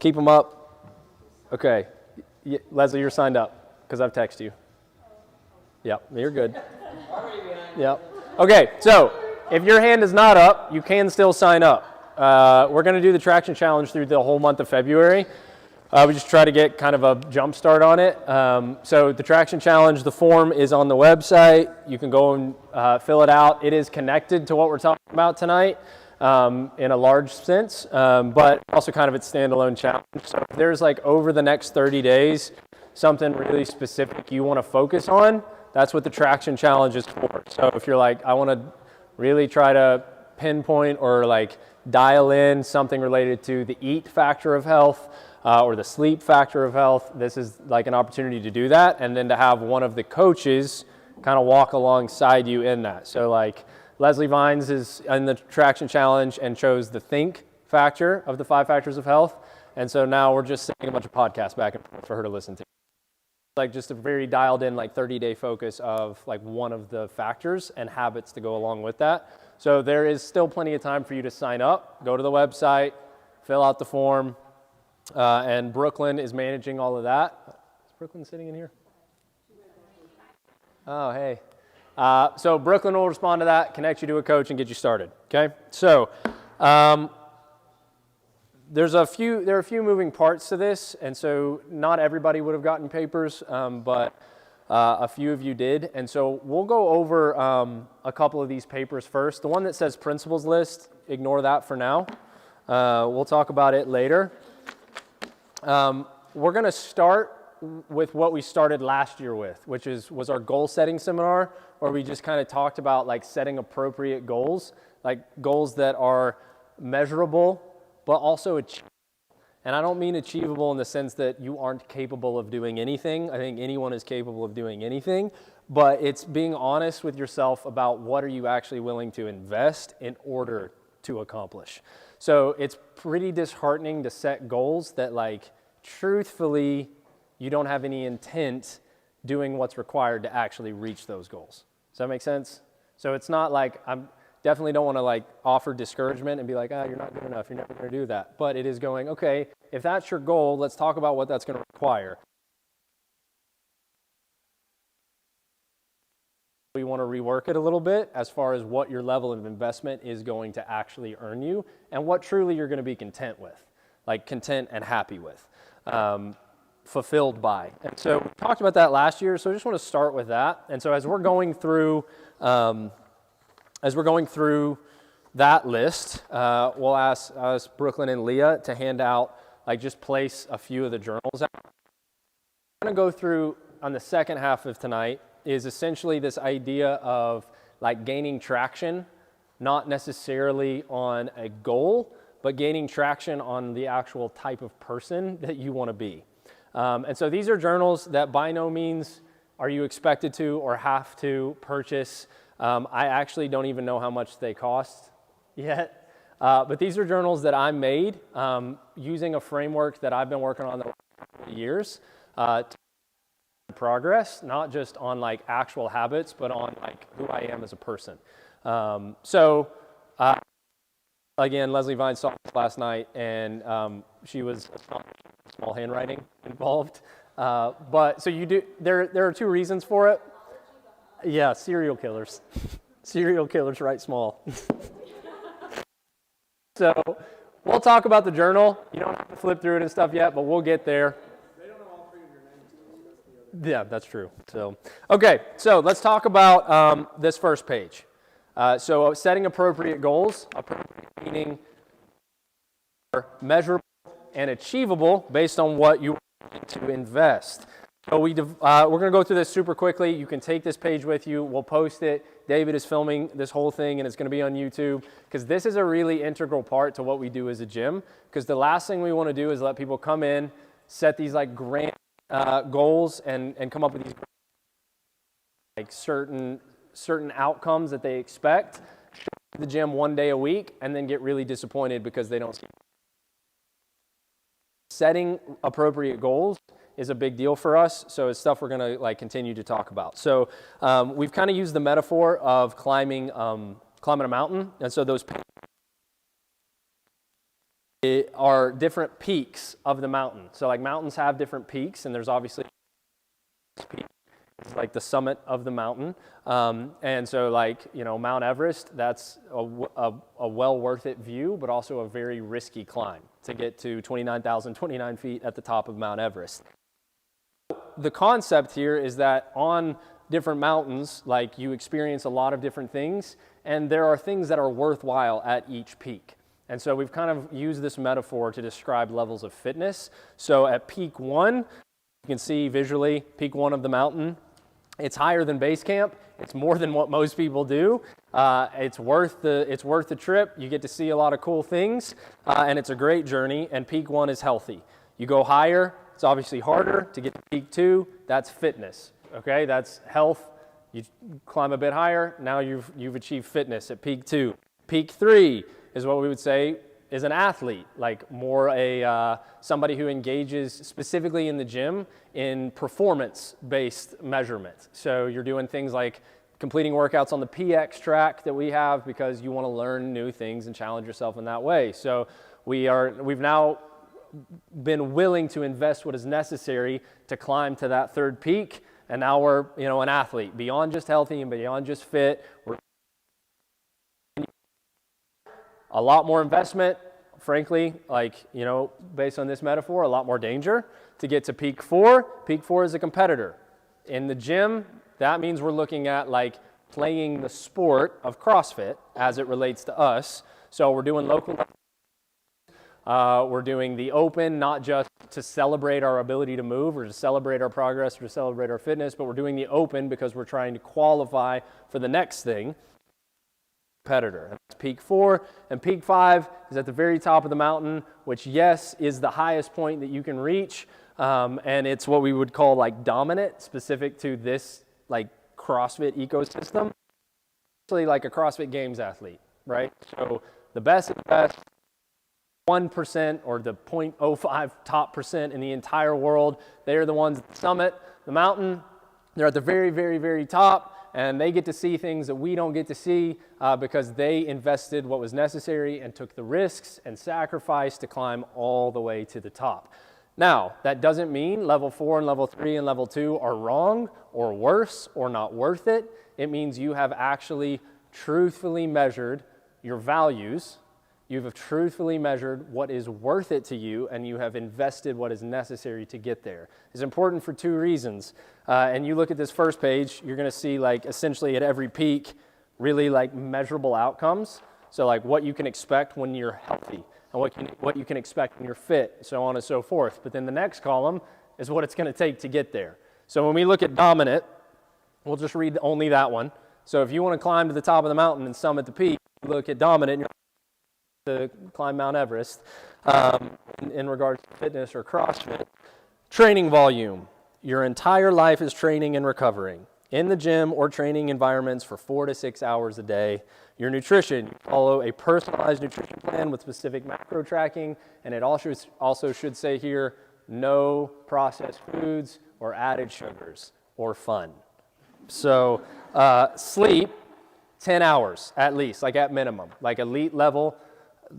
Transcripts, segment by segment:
Keep them up. Okay. Leslie, you're signed up because I've texted you. Yep, you're good. Yep. Okay, so if your hand is not up, you can still sign up. We're going to do the Traction Challenge through the whole month of February. We just try to get kind of a jump start on it. So the Traction Challenge, the form is on the website. You can go and fill it out. It is connected to what we're talking about tonight in a large sense, but also kind of its standalone challenge. So if there's like over the next 30 days, something really specific you want to focus on, that's what the Traction Challenge is for. So if you're like, I want to really try to pinpoint or like dial in something related to the eat factor of health, or the sleep factor of health, this is like an opportunity to do that, and then to have one of the coaches kind of walk alongside you in that. So like Leslie Vines is in the Traction Challenge and chose the think factor of the 5 factors of health, and so now we're just sending a bunch of podcasts back and forth for her to listen to. Like just a very dialed in like 30-day focus of like one of the factors and habits to go along with that. So there is still plenty of time for you to sign up, go to the website, fill out the form, and Brooklyn is managing all of that. Is Brooklyn sitting in here? Oh, hey. So Brooklyn will respond to that, connect you to a coach, and get you started. Okay. So there are a few moving parts to this, and so not everybody would have gotten papers, but a few of you did. And so we'll go over a couple of these papers first. The one that says principles list, ignore that for now. We'll talk about it later. We're going to start with what we started last year with, which was our goal setting seminar, where we just kind of talked about like setting appropriate goals, like goals that are measurable, but also achievable. And I don't mean achievable in the sense that you aren't capable of doing anything. I think anyone is capable of doing anything, but it's being honest with yourself about what are you actually willing to invest in order to accomplish. So it's pretty disheartening to set goals that like truthfully you don't have any intent doing what's required to actually reach those goals. Does that make sense? So it's not like I'm definitely don't want to like offer discouragement and be like, you're not good enough, you're never going to do that. But it is going, okay, if that's your goal, let's talk about what that's going to require. We want to rework it a little bit as far as what your level of investment is going to actually earn you and what truly you're going to be content with, like content and happy with, fulfilled by. And so we talked about that last year, so I just want to start with that. And so as we're going through that list, we'll ask Brooklyn and Leah to hand out, like just place a few of the journals out. I'm going to go through on the second half of tonight is essentially this idea of like gaining traction, not necessarily on a goal, but gaining traction on the actual type of person that you want to be. And so these are journals that by no means are you expected to or have to purchase. I actually don't even know how much they cost yet, but these are journals that I made using a framework that I've been working on the last couple of years to progress, not just on like actual habits, but on like who I am as a person. Again, Leslie Vine saw this last night, and she was small handwriting involved. But so you do. There are 2 reasons for it. Yeah, serial killers. Serial killers write small. So we'll talk about the journal. You don't have to flip through it and stuff yet, but we'll get there. They don't know all 3 of your names. Yeah, that's true. So, okay, so let's talk about this first page. So setting appropriate goals, appropriate meaning measurable and achievable based on what you want to invest. So we're going to go through this super quickly. You can take this page with you. We'll post it. David is filming this whole thing, and it's going to be on YouTube because this is a really integral part to what we do as a gym, because the last thing we want to do is let people come in, set these like grand goals and come up with these like certain outcomes that they expect, show up at the gym one day a week, and then get really disappointed because they don't see it. Setting appropriate goals is a big deal for us, so it's stuff we're going to like continue to talk about. So we've kind of used the metaphor of climbing a mountain, and so those are different peaks of the mountain. So like mountains have different peaks, and there's obviously peak. It's like the summit of the mountain. And so like, Mount Everest, that's a well worth it view, but also a very risky climb to get to 29,029 feet at the top of Mount Everest. The concept here is that on different mountains, like you experience a lot of different things, and there are things that are worthwhile at each peak. And so we've kind of used this metaphor to describe levels of fitness. So at peak 1, you can see visually, peak 1 of the mountain, it's higher than base camp. It's more than what most people do. It's worth the trip. You get to see a lot of cool things, and it's a great journey, and peak 1 is healthy. You go higher, it's obviously harder. To get to peak 2, that's fitness, okay? That's health. You climb a bit higher, now you've achieved fitness at peak 2. Peak 3 is what we would say is an athlete, like more somebody who engages specifically in the gym in performance-based measurement. So you're doing things like completing workouts on the PX track that we have because you want to learn new things and challenge yourself in that way. So we've now been willing to invest what is necessary to climb to that third peak, and now we're an athlete beyond just healthy and beyond just fit. We're a lot more investment, frankly, based on this metaphor, a lot more danger to get to peak 4. Peak 4 is a competitor. In the gym, that means we're looking at playing the sport of CrossFit as it relates to us. So we're doing local, we're doing the open, not just to celebrate our ability to move or to celebrate our progress or to celebrate our fitness, but we're doing the open because we're trying to qualify for the next thing. Competitor. That's peak 4, and peak 5 is at the very top of the mountain, which yes is the highest point that you can reach, and it's what we would call dominant, specific to this CrossFit ecosystem. Actually, like a CrossFit Games athlete, right? So the best of the best, 1% or the 0.05 top percent in the entire world, they are the ones at the summit, the mountain. They're at the very, very, very top. And they get to see things that we don't get to see because they invested what was necessary and took the risks and sacrifice to climb all the way to the top. Now, that doesn't mean level 4 and level 3 and level 2 are wrong or worse or not worth it. It means you have actually truthfully measured your values. You have truthfully measured what is worth it to you, and you have invested what is necessary to get there. It's important for 2 reasons. And you look at this first page, you're going to see essentially at every peak, really measurable outcomes. So what you can expect when you're healthy and what you can expect when you're fit, so on and so forth. But then the next column is what it's going to take to get there. So when we look at dominant, we'll just read only that one. So if you want to climb to the top of the mountain and summit the peak, you look at dominant, to climb Mount Everest in regards to fitness or CrossFit. Training volume. Your entire life is training and recovering in the gym or training environments for 4 to 6 hours a day. Your nutrition, you follow a personalized nutrition plan with specific macro tracking, and it also should say here, no processed foods or added sugars or fun. So sleep, 10 hours at least, at minimum, elite level.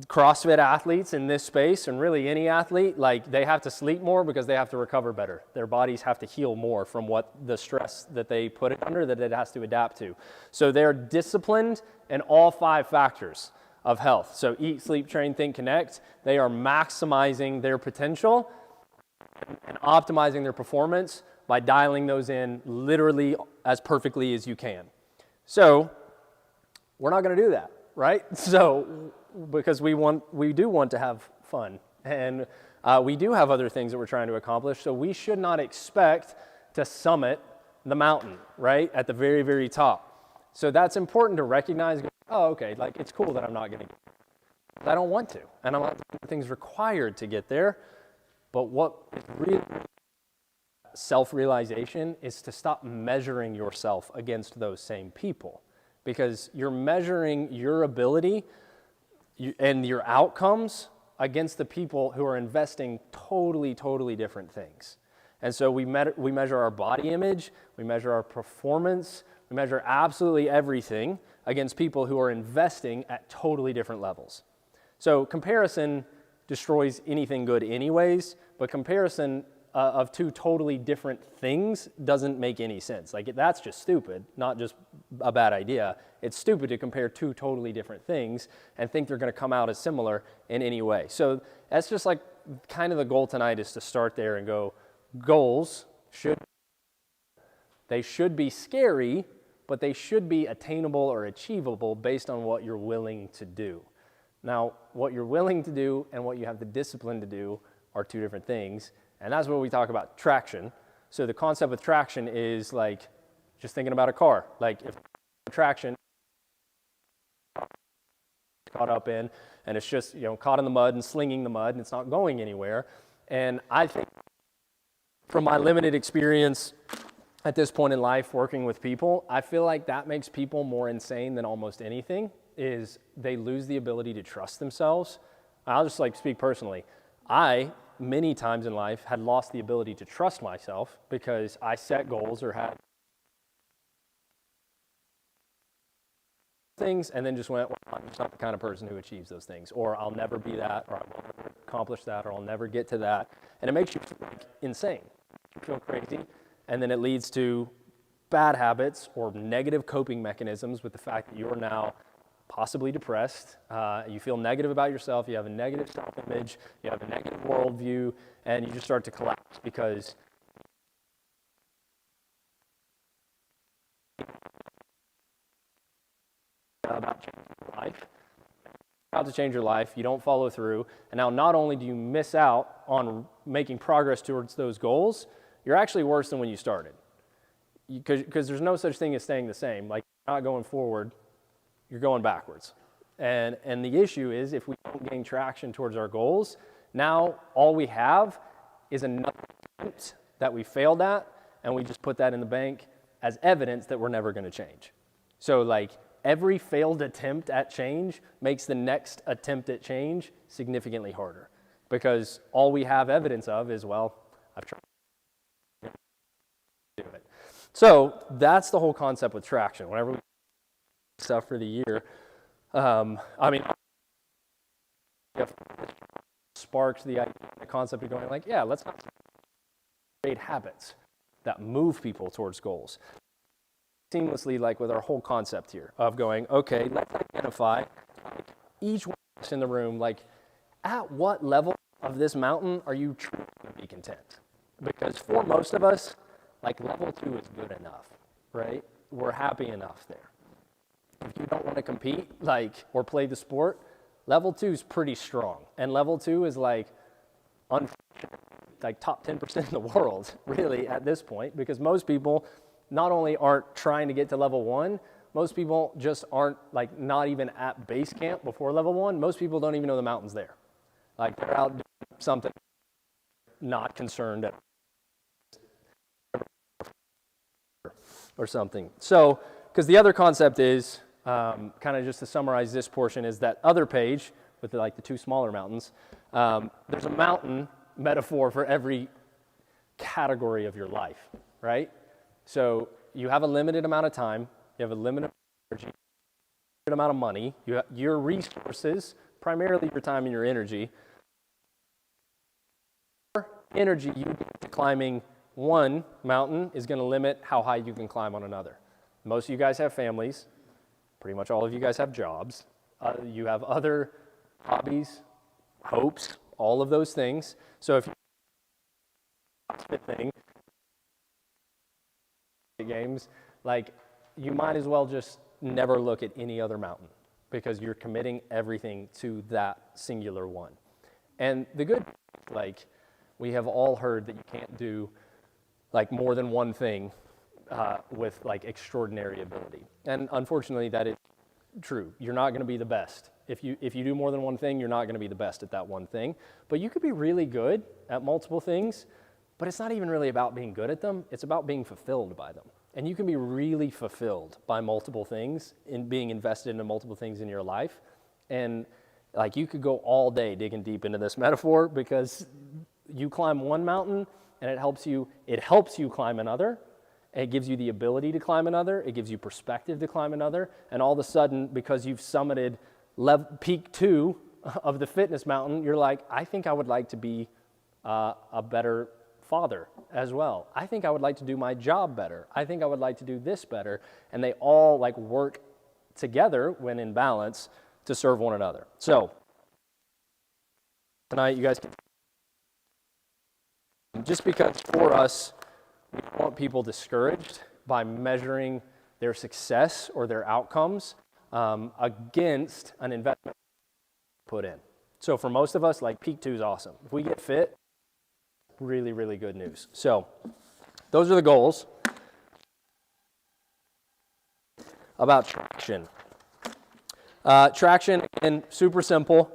CrossFit athletes in this space, and really any athlete, they have to sleep more because they have to recover better. Their bodies have to heal more from what the stress that they put it under that it has to adapt to. So they're disciplined in all 5 factors of health. So eat, sleep, train, think, connect. They are maximizing their potential and optimizing their performance by dialing those in literally as perfectly as you can. So we're not going to do that, right? So because we do want to have fun, and we do have other things that we're trying to accomplish, so we should not expect to summit the mountain, right, at the very, very top. So that's important to recognize. Oh, okay, it's cool that I'm not going to get there. I don't want to, and I'm not doing things required to get there, but what is really self-realization is to stop measuring yourself against those same people, because you're measuring your ability and your outcomes against the people who are investing totally, totally different things. And so we measure our body image, we measure our performance, we measure absolutely everything against people who are investing at totally different levels. So comparison destroys anything good anyways, but comparison of two totally different things doesn't make any sense. Like, that's just stupid, not just a bad idea. It's stupid to compare two totally different things and think they're going to come out as similar in any way. So that's just like kind of the goal tonight, is to start there and go, goals should be scary, but they should be attainable or achievable based on what you're willing to do. Now, what you're willing to do and what you have the discipline to do are two different things. And that's what we talk about traction. So the concept with traction is like just thinking about a car. Like, if traction caught up in, and it's just, caught in the mud and slinging the mud, and it's not going anywhere. And I think from my limited experience at this point in life working with people, I feel like that makes people more insane than almost anything, is they lose the ability to trust themselves. I'll just speak personally. I, many times in life, had lost the ability to trust myself because I set goals or had things and then just went, well, I'm just not the kind of person who achieves those things, or I'll never be that, or I will never accomplish that, or I'll never get to that. And it makes you feel insane. You feel crazy. And then it leads to bad habits or negative coping mechanisms with the fact that you are now possibly depressed. You feel negative about yourself. You have a negative self-image. You have a negative worldview, and you just start to collapse because about changing your life. About to change your life, you don't follow through, and now not only do you miss out on making progress towards those goals, you're actually worse than when you started. Because there's no such thing as staying the same. Like, you're not going forward, you're going backwards. And the issue is, if we don't gain traction towards our goals, now all we have is another attempt that we failed at, and we just put that in the bank as evidence that we're never going to change. So every failed attempt at change makes the next attempt at change significantly harder, because all we have evidence of is, well, I've tried to do it. So that's the whole concept with traction. Whenever we stuff for the year, sparked the concept of going let's create habits that move people towards goals. Seamlessly, with our whole concept here of going, okay, let's identify each one of us in the room, at what level of this mountain are you truly going to be content? Because for most of us, level 2 is good enough, right? We're happy enough there. If you don't want to compete, or play the sport, level 2 is pretty strong. And level 2 is top 10% in the world, really, at this point, because most people not only aren't trying to get to level 1, most people just aren't not even at base camp before level 1. Most people don't even know the mountain's there. They're out doing something, not concerned at or something. So, because the other concept is, kind of just to summarize this portion, is that other page with the two smaller mountains. There's a mountain metaphor for every category of your life, right? So you have a limited amount of time, you have a limited energy, limited amount of money, your resources, primarily your time and your energy. Your energy you get to climbing one mountain is going to limit how high you can climb on another. Most of you guys have families. Pretty much all of you guys have jobs. You have other hobbies, hopes, all of those things. So if you thing games, you might as well just never look at any other mountain, because you're committing everything to that singular one. And the good, we have all heard that you can't do more than one thing with extraordinary ability. And unfortunately, that is true. You're not going to be the best. If you do more than one thing, you're not going to be the best at that one thing. But you could be really good at multiple things, but it's not even really about being good at them. It's about being fulfilled by them. And you can be really fulfilled by multiple things, in being invested into multiple things in your life. And you could go all day digging deep into this metaphor, because you climb one mountain and it helps you climb another. It gives you the ability to climb another. It gives you perspective to climb another. And all of a sudden, because you've summited peak 2 of the fitness mountain, you're like, I think I would like to be a better father as well. I think I would like to do my job better. I think I would like to do this better. And they all like work together when in balance to serve one another. So tonight you guys can, just because for us, we don't want people discouraged by measuring their success or their outcomes against an investment put in. So for most of us, like Peak 2 is awesome. If we get fit, really, really good news. So those are the goals. About traction. Traction, again, super simple.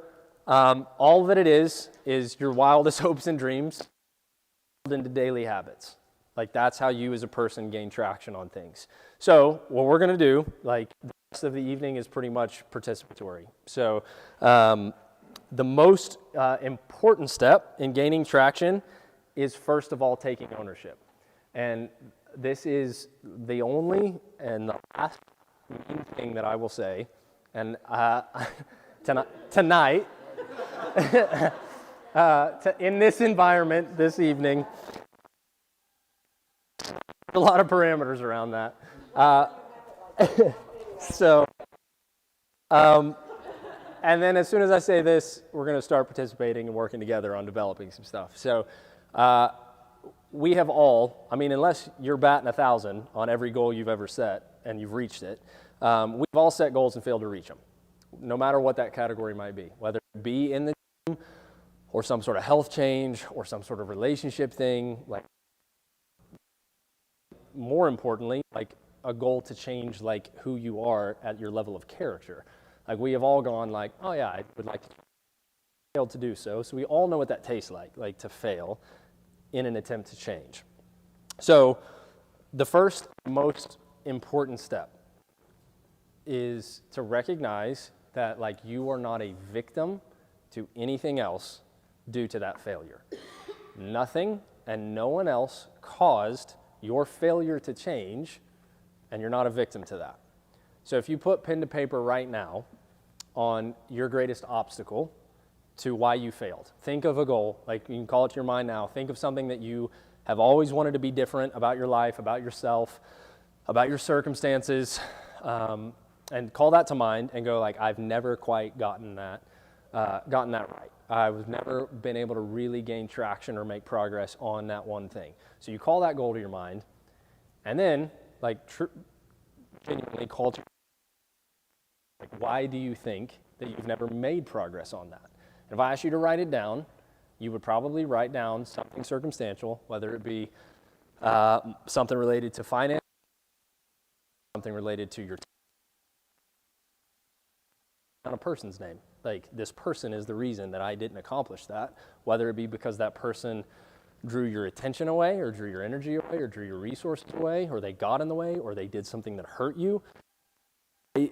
All that it is your wildest hopes and dreams into daily habits. Like that's how you as a person gain traction on things. So what we're going to do, like the rest of the evening is pretty much participatory. So the most important step in gaining traction is first of all taking ownership. And this is the only and the last main thing that I will say. And tonight, in this environment this evening, a lot of parameters around that. And then as soon as I say this, we're going to start participating and working together on developing some stuff. So we have all, I mean, unless you're batting 1,000 on every goal you've ever set and you've reached it, we've all set goals and failed to reach them, no matter what that category might be, whether it be in the gym or some sort of health change or some sort of relationship thing, like more importantly, like a goal to change like who you are at your level of character. Like we have all gone like, oh yeah, I would like to fail to do so. So we all know what that tastes like to fail in an attempt to change. So the first most important step is to recognize that like you are not a victim to anything else due to that failure. Nothing and no one else caused your failure to change, and you're not a victim to that. So if you put pen to paper right now on your greatest obstacle to why you failed, think of a goal, like you can call it to your mind now, think of something that you have always wanted to be different about your life, about yourself, about your circumstances, and call that to mind and go like, I've never quite gotten that right. I've never been able to really gain traction or make progress on that one thing. So you call that goal to your mind, and then like genuinely call to like, why do you think that you've never made progress on that? And if I asked you to write it down, you would probably write down something circumstantial, whether it be something related to finance, something related to your on a person's name. Like this person is the reason that I didn't accomplish that, whether it be because that person drew your attention away or drew your energy away or drew your resources away or they got in the way or they did something that hurt you.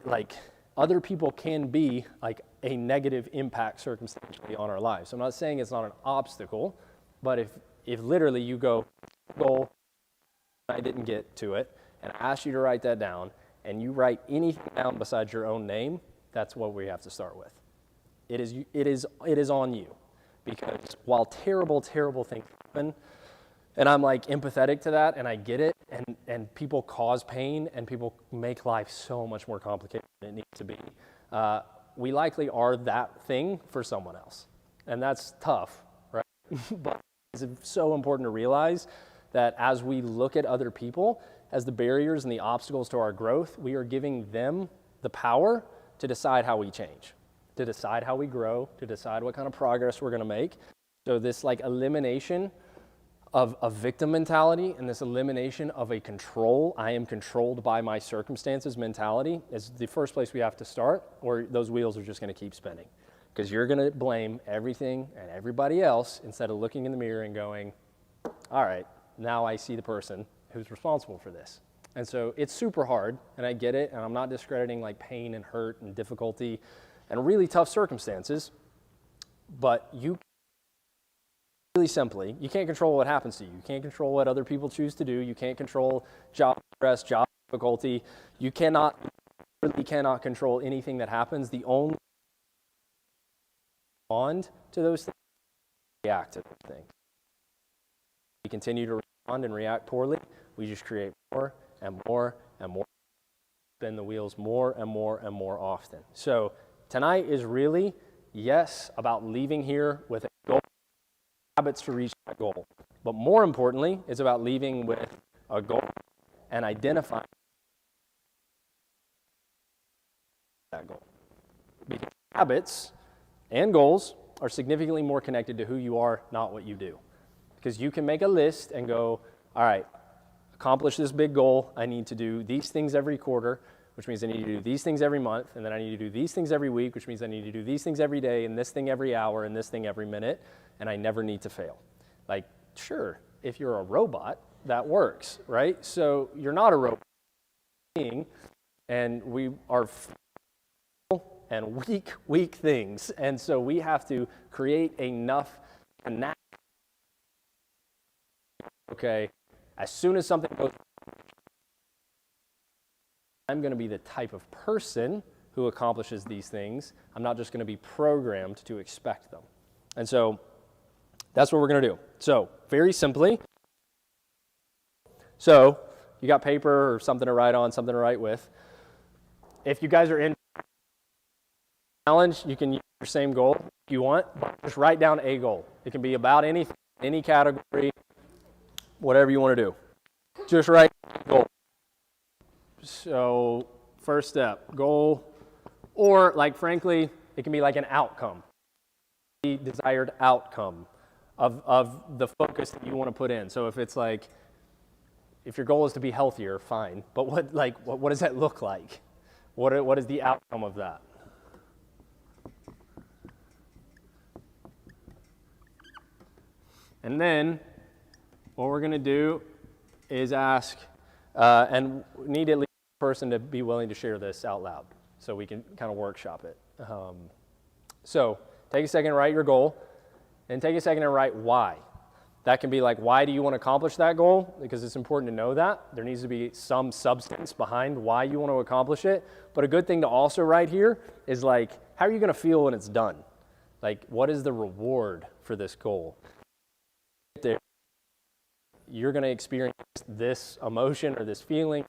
Like other people can be like a negative impact circumstantially on our lives. So I'm not saying it's not an obstacle, but if literally you go, goal, I didn't get to it, and I ask you to write that down, and you write anything down besides your own name, that's what we have to start with. It is on you, because while terrible things happen, and I'm like empathetic to that, and I get it, and people cause pain, and people make life so much more complicated than it needs to be. We likely are that thing for someone else, and that's tough, right? But it's so important to realize that as we look at other people as the barriers and the obstacles to our growth, we are giving them the power to decide how we change, to decide how we grow, to decide what kind of progress we're going to make. So this like elimination of a victim mentality and this elimination of a control, I am controlled by my circumstances mentality is the first place we have to start, or those wheels are just going to keep spinning. Because you're going to blame everything and everybody else instead of looking in the mirror and going, all right, now I see the person who's responsible for this. And so it's super hard, and I get it, and I'm not discrediting like pain and hurt and difficulty and really tough circumstances, but you really simply, you can't control what happens to you. You can't control what other people choose to do. You can't control job stress, job difficulty. You really cannot control anything that happens. The only respond to those things, react to those things. We continue to respond and react poorly, we just create more and more and more, spin the wheels more and more and more often. So tonight is really, yes, about leaving here with a goal, habits to reach that goal. But more importantly, it's about leaving with a goal and identifying that goal. Because habits and goals are significantly more connected to who you are, not what you do. Because you can make a list and go, all right, accomplish this big goal. I need to do these things every quarter, which means I need to do these things every month, and then I need to do these things every week, which means I need to do these things every day, and this thing every hour, and this thing every minute, and I never need to fail. Like, sure, if you're a robot, that works, right? So you're not a robot being, and we are and weak things, and so we have to create enough connection. Okay, as soon as something goes, I'm going to be the type of person who accomplishes these things. I'm not just going to be programmed to expect them. And so that's what we're going to do. So very simply, so you got paper or something to write on, something to write with. If you guys are in challenge, you can use your same goal if you want, but just write down a goal. It can be about anything, any category, whatever you want to do. Just write a goal. So first step, goal, or like frankly, it can be like an outcome, the desired outcome of the focus that you want to put in. So if it's like, if your goal is to be healthier, fine, but what does that look like? What is the outcome of that? And then what we're going to do is ask, and we need at least one person to be willing to share this out loud so we can kind of workshop it. So take a second to write your goal, and take a second to write why. That can be like, why do you want to accomplish that goal? Because it's important to know that. There needs to be some substance behind why you want to accomplish it. But a good thing to also write here is like, how are you going to feel when it's done? Like, what is the reward for this goal? You're going to experience this emotion or this feeling,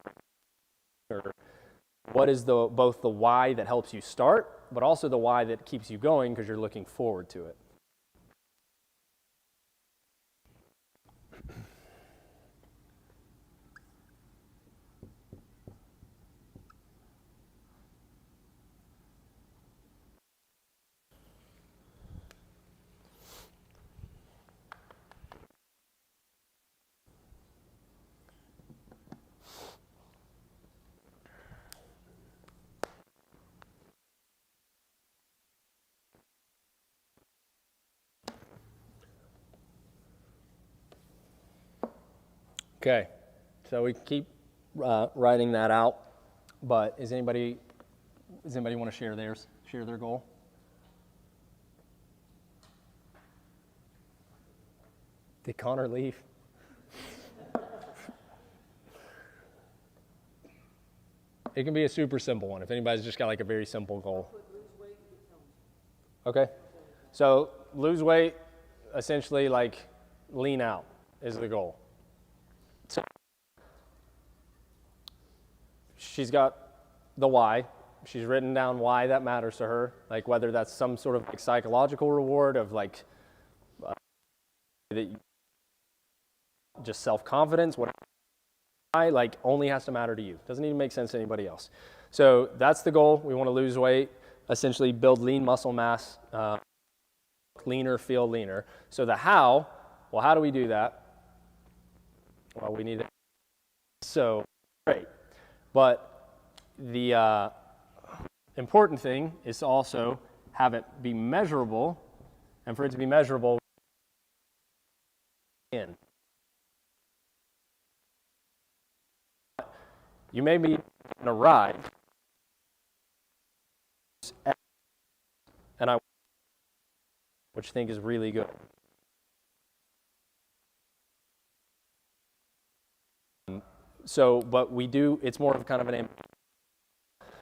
or what is both the why that helps you start, but also the why that keeps you going because you're looking forward to it. Okay, so we keep writing that out, but does anybody want to share their goal? Did Connor leave? It can be a super simple one if anybody's just got like a very simple goal. Okay, so lose weight, essentially like lean out is the goal. So she's got the why. She's written down why that matters to her, like whether that's some sort of like psychological reward of like that just self-confidence, whatever. Why like only has to matter to you. Doesn't even make sense to anybody else. So that's the goal. We want to lose weight, essentially build lean muscle mass, leaner, feel leaner. So the how, well, how do we do that? Well, we need it. So, great. But the important thing is to also have it be measurable, and for it to be measurable, you may be on a ride, and which I think is really good. So, but we do, it's more of kind of an,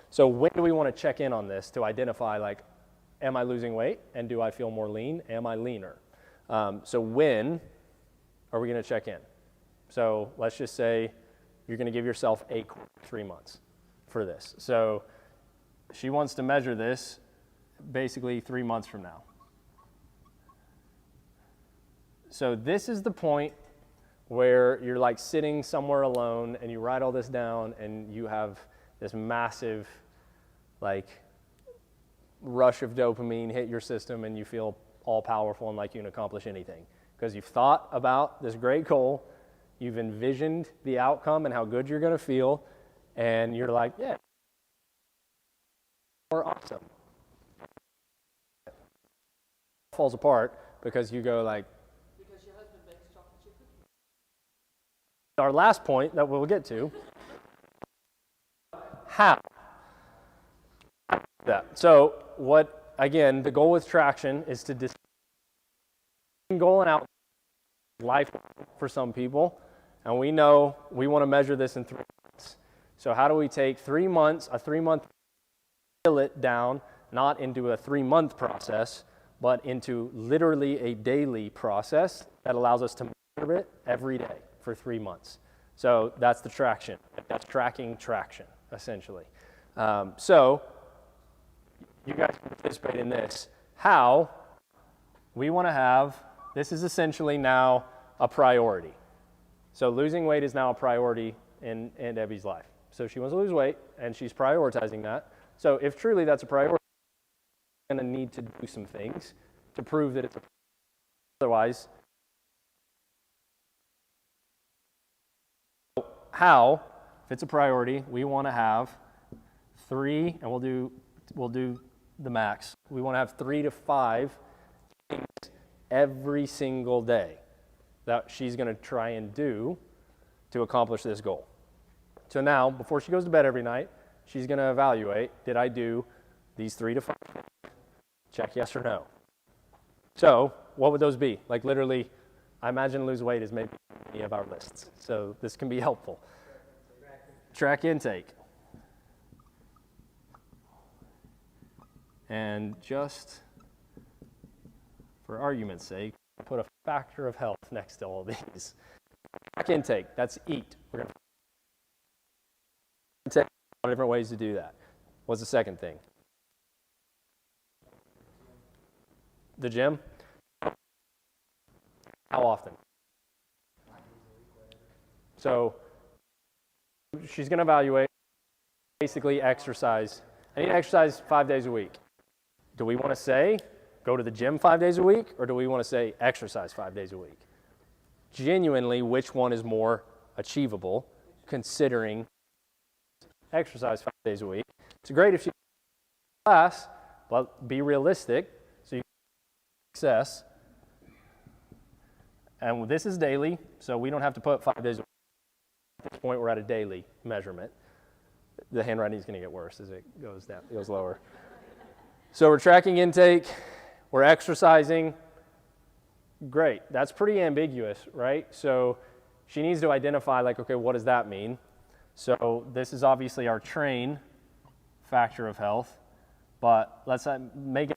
so when do we want to check in on this to identify like, am I losing weight? And do I feel more lean? Am I leaner? So when are we going to check in? So let's just say you're going to give yourself 3 months for this. So she wants to measure this basically 3 months from now. So this is the point where you're like sitting somewhere alone and you write all this down and you have this massive like rush of dopamine hit your system and you feel all powerful and like you can accomplish anything because you've thought about this great goal, you've envisioned the outcome and how good you're going to feel, and you're like, yeah, more awesome. It falls apart because you go like, because your husband makes chocolate chip cookies. Our last point that we'll get to, how? That. So what, again, the goal with traction is to goal and out life for some people, and we know we want to measure this in 3 months. So how do we take 3 months, a 3-month, distill it down, not into a 3-month process, but into literally a daily process that allows us to measure it every day for 3 months. So that's the traction. That's tracking traction, essentially. So you guys can participate in this. How we want to have, this is essentially now a priority. So losing weight is now a priority in Debbie's life. So she wants to lose weight, and she's prioritizing that. So if truly that's a priority, you're going to need to do some things to prove that it's a priority. Otherwise, how, if it's a priority, we want to have 3, and we'll do the max. We want to have 3 to 5 things every single day that she's going to try and do to accomplish this goal. So now, before she goes to bed every night, she's going to evaluate, did I do these 3 to 5 things? Check yes or no. So what would those be? Like literally, I imagine lose weight is maybe any of our lists. So this can be helpful. Track intake. And just for argument's sake, put a factor of health next to all these. Track intake, that's eat. We're going to take a lot of different ways to do that. What's the second thing? The gym? How often? So she's going to evaluate basically exercise. I need to exercise 5 days a week. Do we want to say go to the gym 5 days a week, or do we want to say exercise 5 days a week? Genuinely, which one is more achievable considering exercise 5 days a week? It's great if you class, but be realistic so you can success. And this is daily, so we don't have to put 5 days a week. At this point, we're at a daily measurement. The handwriting is going to get worse as it goes down, it goes lower. So we're tracking intake, we're exercising. Great, that's pretty ambiguous, right? So she needs to identify like, okay, what does that mean? So this is obviously our train factor of health, but let's make it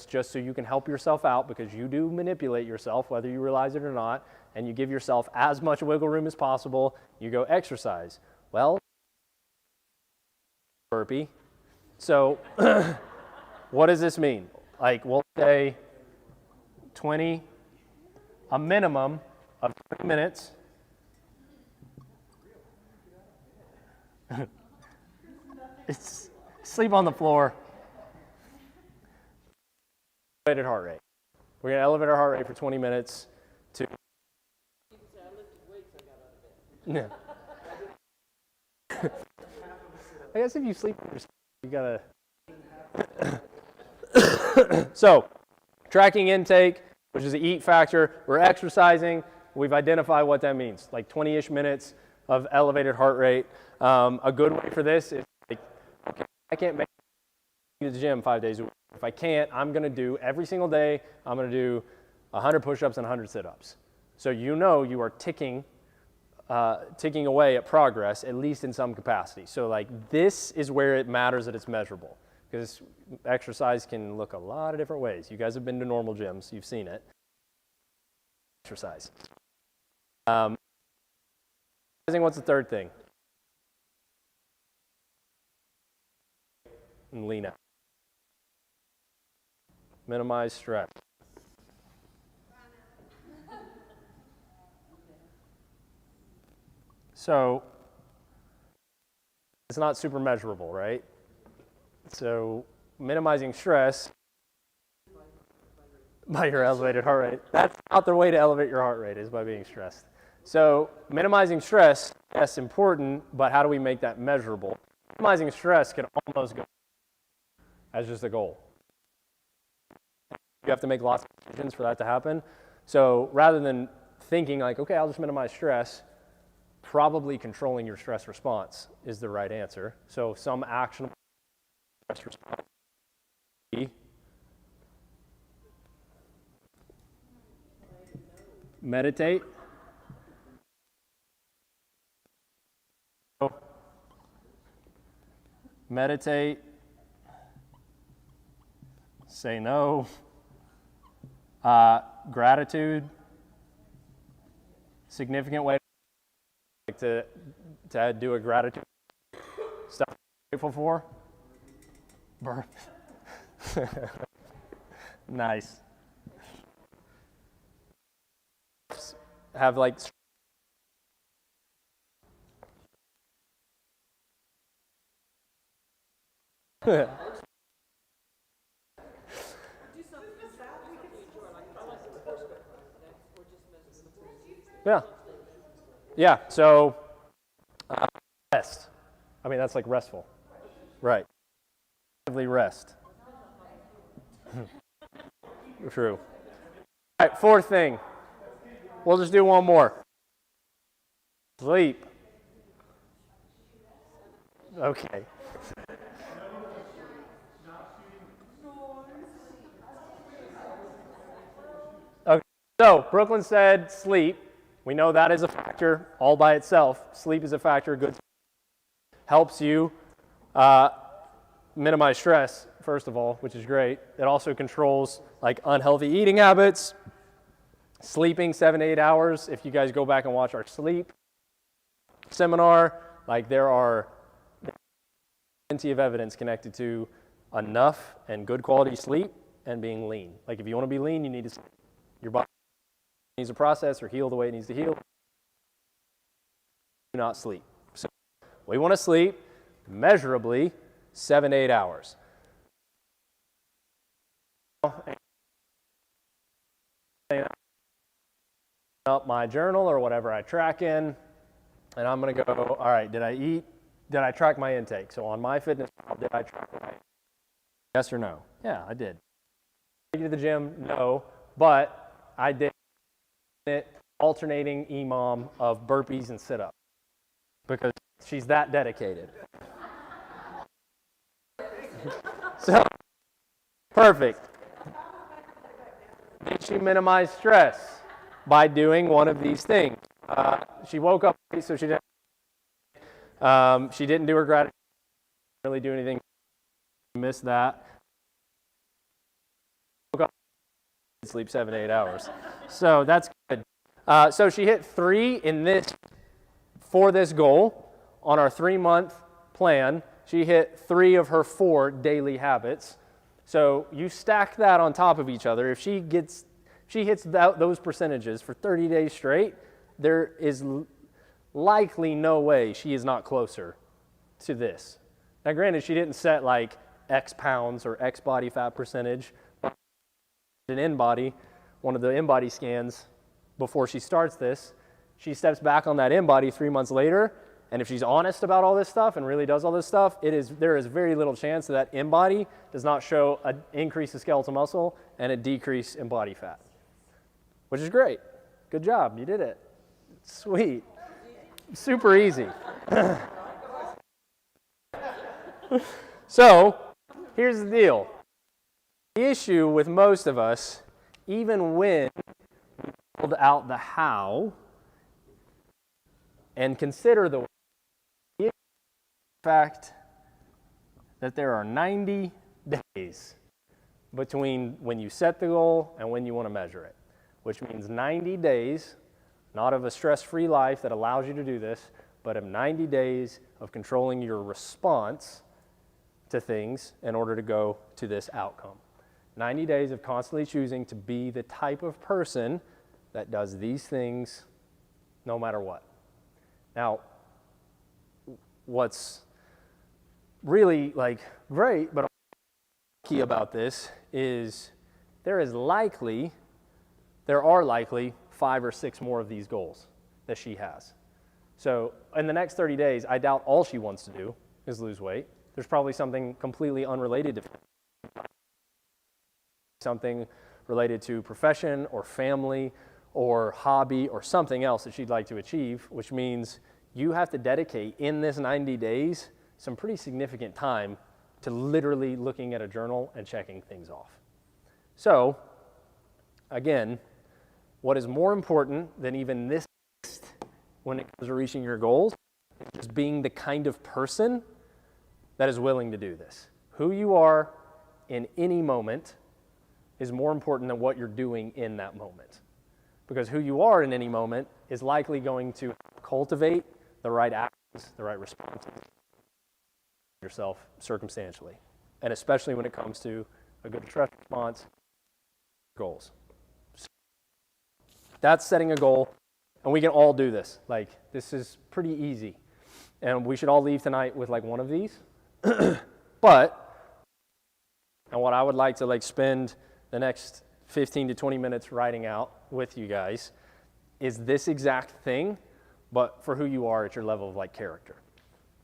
just so you can help yourself out, because you do manipulate yourself, whether you realize it or not, and you give yourself as much wiggle room as possible. You go exercise. Well, burpee. So what does this mean? Like, we'll say 20, a minimum of 20 minutes. It's sleep on the floor. Elevated heart rate. We're going to elevate our heart rate for 20 minutes to. Yeah. I guess if you sleep, you gotta. So, tracking intake, which is the eat factor. We're exercising. We've identified what that means, like 20-ish minutes of elevated heart rate. A good way for this is, like, okay, I can't make it to the gym 5 days a week. If I can't, I'm going to do every single day, I'm going to do 100 push-ups and 100 sit-ups. So you know you are ticking away at progress, at least in some capacity. So like this is where it matters that it's measurable. because exercise can look a lot of different ways. You guys have been to normal gyms. You've seen it. Exercise. What's the third thing? And lean out. Minimize stress. So it's not super measurable, right? So minimizing stress by your elevated heart rate. That's not the way to elevate your heart rate, is by being stressed. So minimizing stress, yes, important, but how do we make that measurable? Minimizing stress can almost go as just a goal. You have to make lots of decisions for that to happen. So rather than thinking like, okay, I'll just minimize stress, probably controlling your stress response is the right answer. So some actionable stress response. Meditate. Meditate. Say no. Gratitude. Significant way to do a gratitude stuff you're grateful for. Burp. Nice. Have like yeah. So rest. I mean, that's like restful, right? Rest. True. All right, fourth thing. We'll just do one more. Sleep. Okay. Okay. So Brooklyn said sleep. We know that is a factor all by itself. Sleep is a factor. Good. Helps you minimize stress, first of all, which is great. It also controls like unhealthy eating habits. Sleeping 7 to 8 hours. If you guys go back and watch our sleep seminar, like there are plenty of evidence connected to enough and good quality sleep and being lean. Like if you want to be lean, you need to sleep. Your body needs to process or heal the way it needs to heal. Do not sleep. So we want to sleep measurably 7 to 8 hours. Up my journal or whatever I track in, and I'm going to go, all right, did I eat? Did I track my intake? So on MyFitnessPal, did I track my intake? Yes or no? Yeah, I did. Did I go to the gym? No, but I did it alternating EMOM of burpees and sit-ups because she's that dedicated. So, perfect. Did she minimize stress? By doing one of these things. She woke up late, so she didn't do her gratitude. Didn't really do anything. Missed that. Woke up, sleep 7 to 8 hours. So that's good. So she hit 3 for this goal on our 3-month plan. She hit 3 of her 4 daily habits. So you stack that on top of each other. If she hits those percentages for 30 days straight, there is likely no way she is not closer to this. Now, granted, she didn't set like X pounds or X body fat percentage. An InBody, one of the InBody scans before she starts this, she steps back on that InBody 3 months later, and if she's honest about all this stuff and really does all this stuff, there is very little chance that InBody does not show an increase in skeletal muscle and a decrease in body fat. Which is great. Good job. You did it. Sweet. Super easy. So, here's the deal. The issue with most of us, even when we build out the how and consider the way, in fact, that there are 90 days between when you set the goal and when you want to measure it, which means 90 days, not of a stress-free life that allows you to do this, but of 90 days of controlling your response to things in order to go to this outcome. 90 days of constantly choosing to be the type of person that does these things no matter what. Now, what's really great, but key about this is there are likely 5 or 6 more of these goals that she has. So in the next 30 days, I doubt all she wants to do is lose weight. There's probably something completely unrelated to something related to profession or family or hobby or something else that she'd like to achieve, which means you have to dedicate in this 90 days some pretty significant time to literally looking at a journal and checking things off. So, again, what is more important than even this when it comes to reaching your goals is just being the kind of person that is willing to do this. Who you are in any moment is more important than what you're doing in that moment. Because who you are in any moment is likely going to cultivate the right actions, the right responses yourself circumstantially, and especially when it comes to a good stress response, goals. So that's setting a goal, and we can all do this. This is pretty easy, and we should all leave tonight with one of these. But, and what I would like to spend the next 15 to 20 minutes writing out with you guys is this exact thing, but for who you are at your level of character.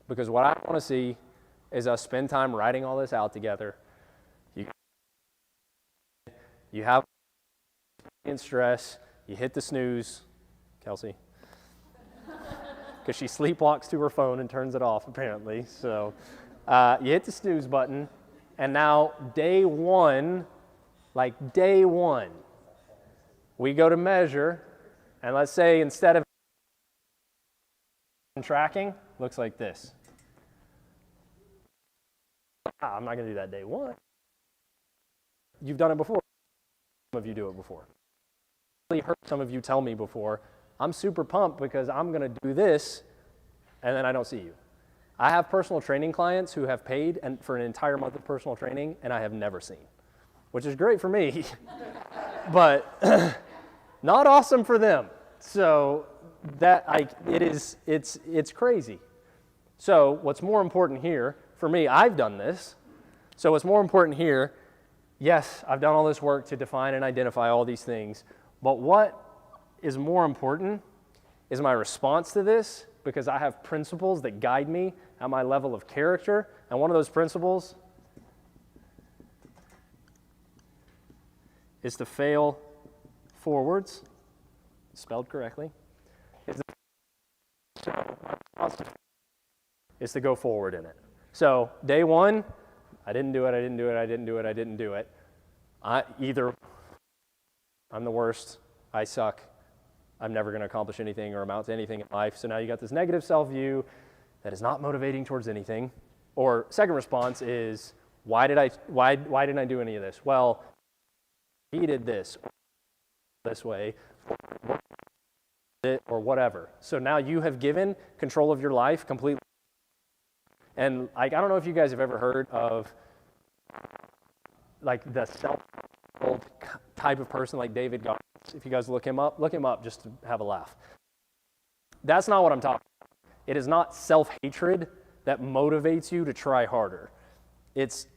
Because what I want to see is us spend time writing all this out together. You have stress, you hit the snooze, Kelsey, because she sleepwalks to her phone and turns it off apparently. So you hit the snooze button, and now day one, we go to measure, and let's say instead of tracking, looks like this. I'm not going to do that day one. You've done it before. Some of you do it before. I've really heard some of you tell me before, I'm super pumped because I'm going to do this, and then I don't see you. I have personal training clients who have paid for an entire month of personal training, and I have never seen, which is great for me, but not awesome for them. So that it's crazy. So what's more important here, for me, I've done this. So what's more important here, yes, I've done all this work to define and identify all these things, but what is more important is my response to this, because I have principles that guide me at my level of character, and one of those principles is to fail forwards, spelled correctly, is to go forward in it. So day one, I didn't do it. Either I'm the worst, I suck, I'm never going to accomplish anything or amount to anything in life. So now you got this negative self-view that is not motivating towards anything. Or second response is, why didn't I do any of this? Well, he did this way, or whatever. So now you have given control of your life completely. And I don't know if you guys have ever heard of the self-controlled type of person like David Goggins. If you guys look him up just to have a laugh. That's not what I'm talking about. It is not self-hatred that motivates you to try harder. It's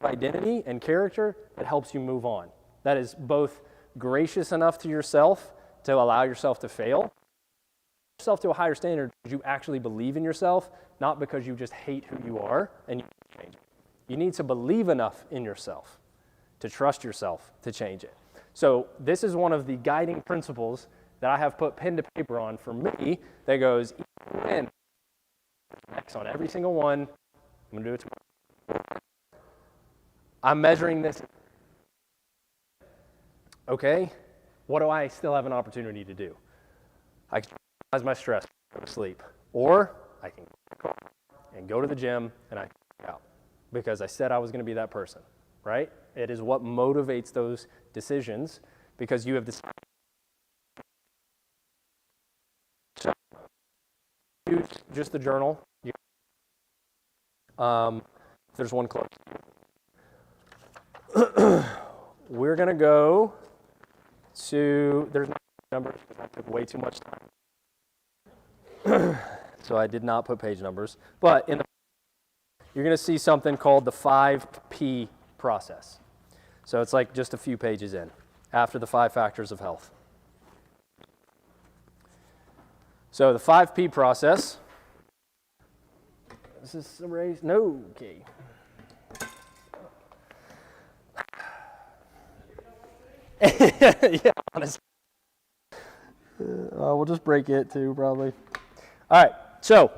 identity and character that helps you move on. That is both gracious enough to yourself to allow yourself to fail, yourself to a higher standard because you actually believe in yourself, not because you just hate who you are and you need to change it. You need to believe enough in yourself to trust yourself to change it. So this is one of the guiding principles that I have put pen to paper on for me that goes in X on every single one. I'm going to do it tomorrow. I'm measuring this. Okay, what do I still have an opportunity to do? I can minimize my stress, go to sleep, or I can and go to the gym and I work out because I said I was going to be that person, right? It is what motivates those decisions because you have decided. So use just the journal. There's one close. We're going to go to, there's no numbers because that took way too much time. So I did not put page numbers. But you're going to see something called the 5P process. So it's like just a few pages in after the 5 factors of health. So the 5P process. Is this erased? No. Okay. Yeah, honestly. We'll just break it too, probably. All right, so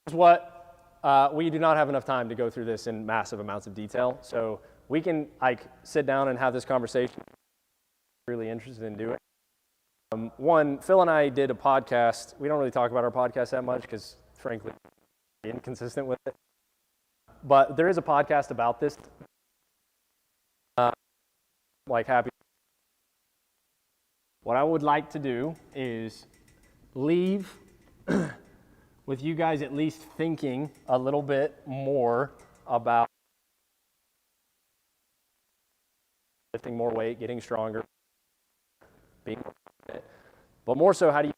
here's what we do not have enough time to go through this in massive amounts of detail. So we can sit down and have this conversation. Really interested in doing. One, Phil and I did a podcast. We don't really talk about our podcast that much because, frankly, we're inconsistent with it. But there is a podcast about this. Happy. What I would like to do is leave with you guys at least thinking a little bit more about lifting more weight, getting stronger, being more fit. But more so, how do you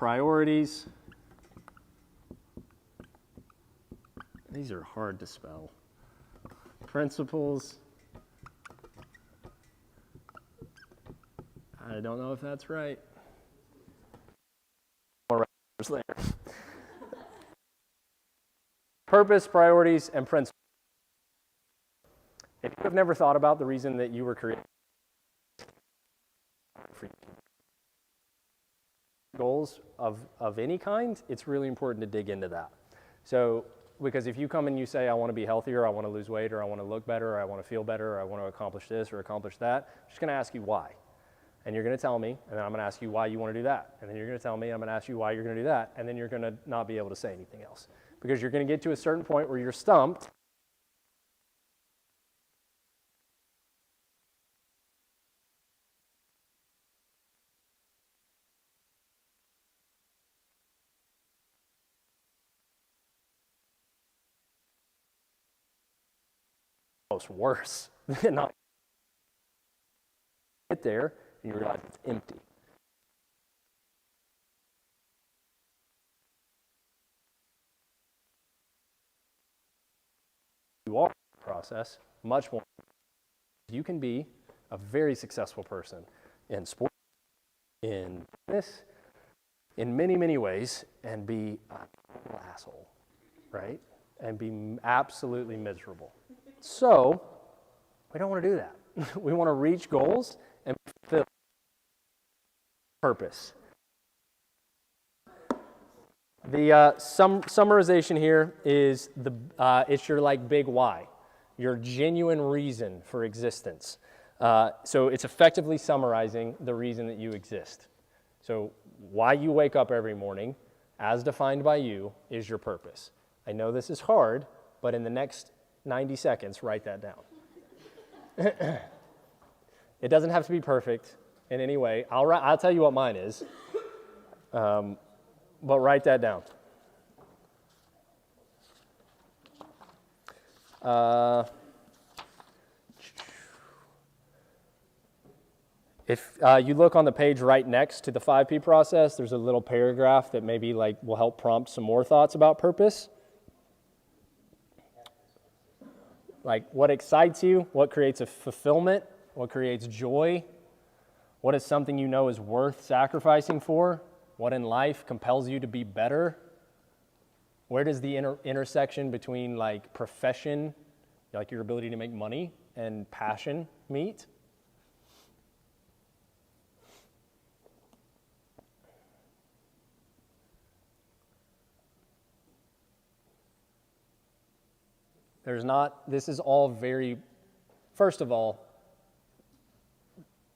priorities. These are hard to spell. Principles. I don't know if that's right. More later. Purpose, priorities, and principles. If you have never thought about the reason that you were created, goals of any kind, it's really important to dig into that. So, because if you come and you say, I want to be healthier, I want to lose weight, or I want to look better, or I want to feel better, or I want to accomplish this or accomplish that, I'm just going to ask you why. And you're going to tell me, and then I'm going to ask you why you want to do that. And then you're going to tell me, I'm going to ask you why you're going to do that. And then you're going to not be able to say anything else. Because you're going to get to a certain point where you're stumped. Almost worse than not get there and you realize it's empty. You are in the process much more. You can be a very successful person in sport, in business, in many, many ways, and be an asshole, right? And be absolutely miserable. So, we don't want to do that. We want to reach goals and fulfill purpose. The summarization here is it's your big why, your genuine reason for existence. So it's effectively summarizing the reason that you exist. So why you wake up every morning, as defined by you, is your purpose. I know this is hard, but in the next 90 seconds, write that down. It doesn't have to be perfect in any way. I'll tell you what mine is, but write that down. If you look on the page right next to the 5P process, there's a little paragraph that maybe will help prompt some more thoughts about purpose. Like what excites you, what creates a fulfillment, what creates joy, what is something you know is worth sacrificing for, what in life compels you to be better, where does the intersection between profession, your ability to make money, and passion meet? This is all very, first of all,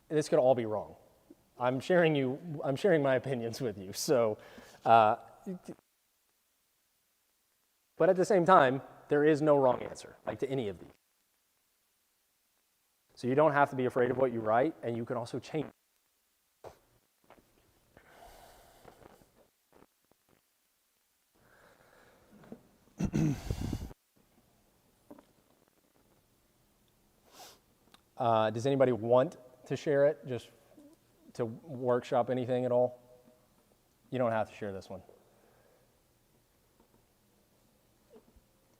this could all be wrong. I'm sharing my opinions with you. So, but at the same time, there is no wrong answer, like to any of these. So you don't have to be afraid of what you write, and you can also change. Does anybody want to share it, just to workshop anything at all? You don't have to share this one.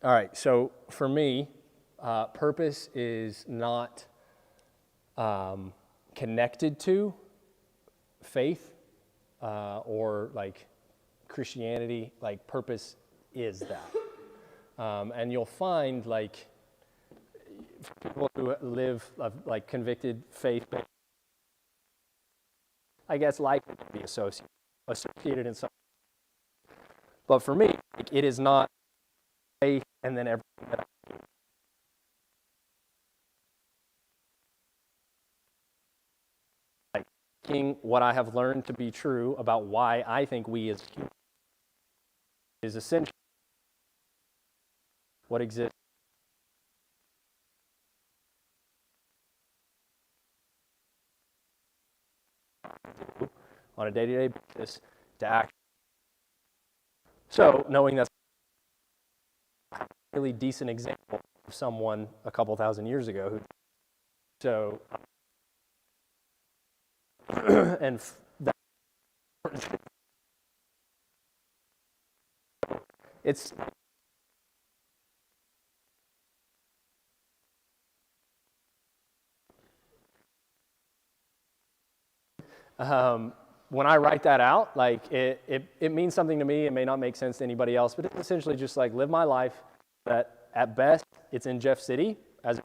All right, so for me, purpose is not connected to faith or like Christianity. Like purpose is that. And you'll find like people who live like convicted faith, I guess likely to be associated in some. But for me, like, it is not faith and then everything that I do. Like taking what I have learned to be true about why I think we as humans is essential. What exists on a day-to-day basis to act. So knowing that's a really decent example of someone a couple thousand years ago who, so and that it's when I write that out, like it means something to me. It may not make sense to anybody else, but it's essentially just like live my life that at best it's in Jeff City as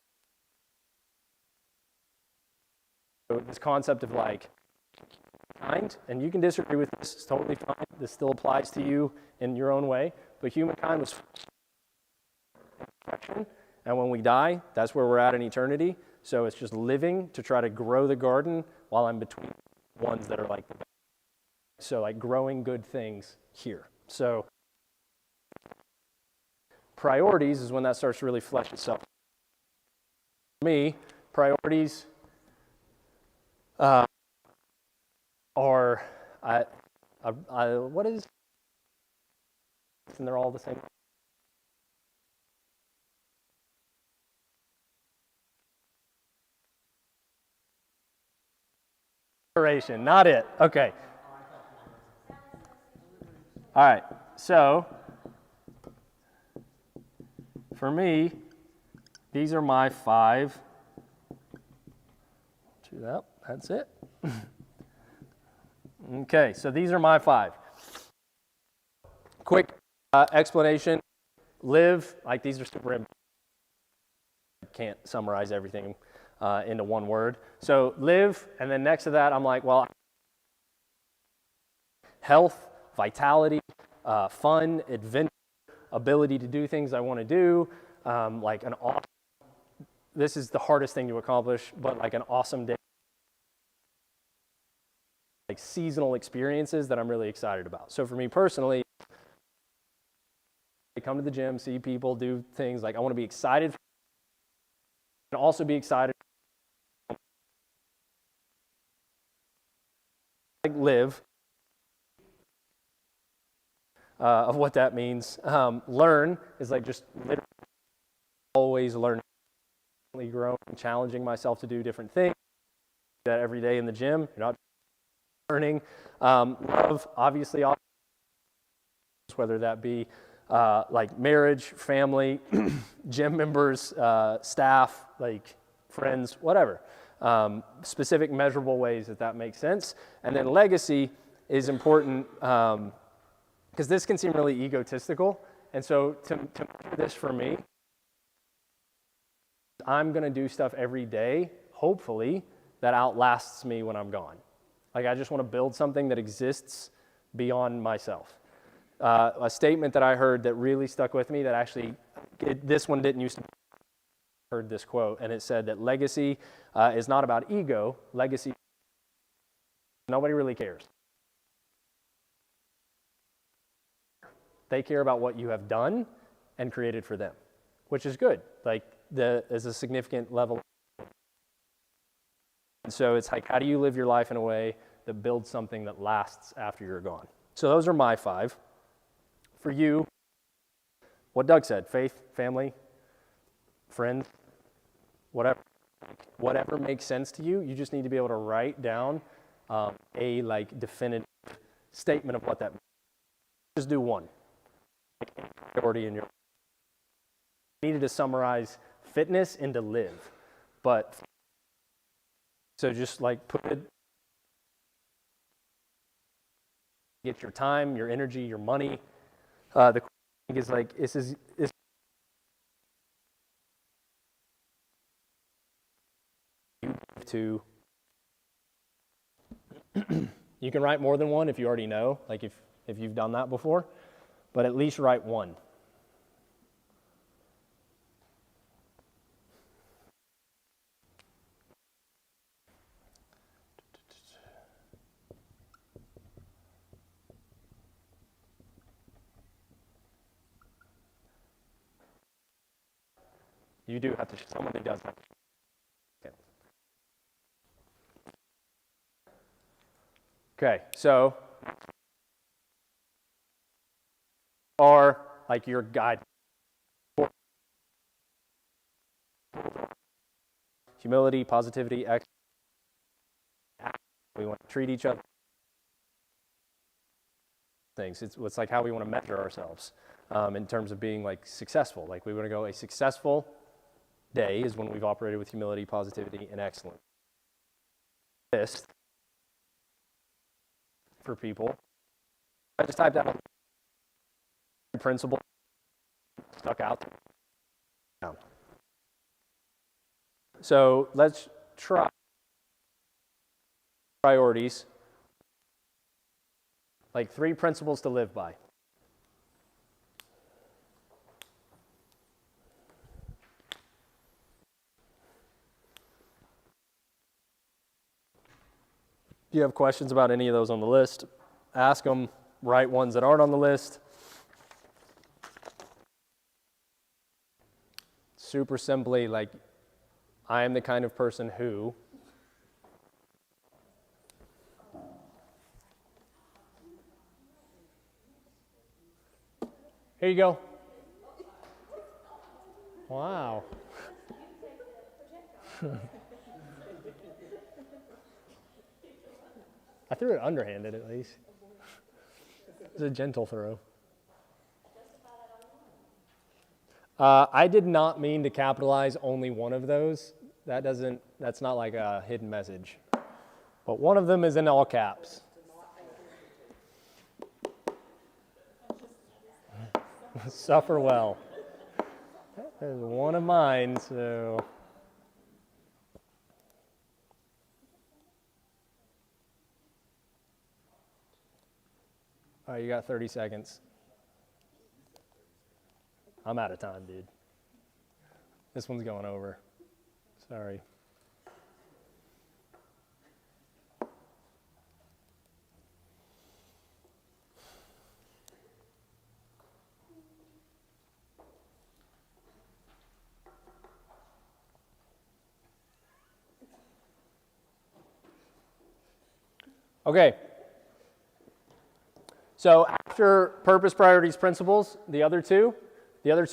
this concept of like kind, and you can disagree with this, it's totally fine. This still applies to you in your own way, but humankind was perfection, and when we die, that's where we're at in eternity. So it's just living to try to grow the garden while I'm between ones that are like the best. So like growing good things here. So priorities is when that starts to really flesh itself. For me, priorities are what is, and they're all the same. Not it. Okay. All right. So for me, these are my 5. That's it. Okay, so these are my 5. Quick explanation. Live, like these are super important. Can't summarize everything into one word. So live, and then next to that, I'm like, well, health, vitality, fun, adventure, ability to do things I want to do, like an awesome, this is the hardest thing to accomplish, but like an awesome day, like seasonal experiences that I'm really excited about. So for me personally, I come to the gym, see people, do things, like I want to be excited and also be excited like live of what that means. Learn is like just literally always learning, growing, challenging myself to do different things. That every day in the gym, you're not learning. Love, obviously, whether that be like marriage, family, gym members, staff, like friends, whatever. Specific measurable ways that makes sense. And then legacy is important because this can seem really egotistical. And so to measure this for me, I'm going to do stuff every day, hopefully, that outlasts me when I'm gone. Like I just want to build something that exists beyond myself. a statement that I heard that really stuck with me that actually, this one didn't used to heard this quote, and it said that legacy is not about ego. Legacy, nobody really cares. They care about what you have done and created for them, which is good. Like, there's a significant level. And so it's like, how do you live your life in a way that builds something that lasts after you're gone? So those are my 5. For you, what Doug said, faith, family, friends, whatever makes sense to you, you just need to be able to write down a like definitive statement of what that means. Just do one. Priority in your. I needed to summarize fitness into live, but so just like put it. Get your time, your energy, your money. The thing is like this is to. You can write more than one if you already know, like if you've done that before, but at least write one. You do have to, someone who does that. Okay, so are like your guide. Humility, positivity, we want to treat each other. Things. It's like how we want to measure ourselves in terms of being like successful. Like we want to go, a successful day is when we've operated with humility, positivity, and excellence. List for people. I just typed out principle stuck out. So let's try priorities, like 3 principles to live by. If you have questions about any of those on the list, ask them, write ones that aren't on the list. Super simply, like, I am the kind of person who. Here you go. Wow. I threw it underhanded at least. It was a gentle throw. I did not mean to capitalize only one of those. That's not like a hidden message. But one of them is in all caps. Suffer well. That is one of mine, so. All right, you got 30 seconds. I'm out of time, dude. This one's going over. Sorry. Okay. So after purpose, priorities, principles, the other two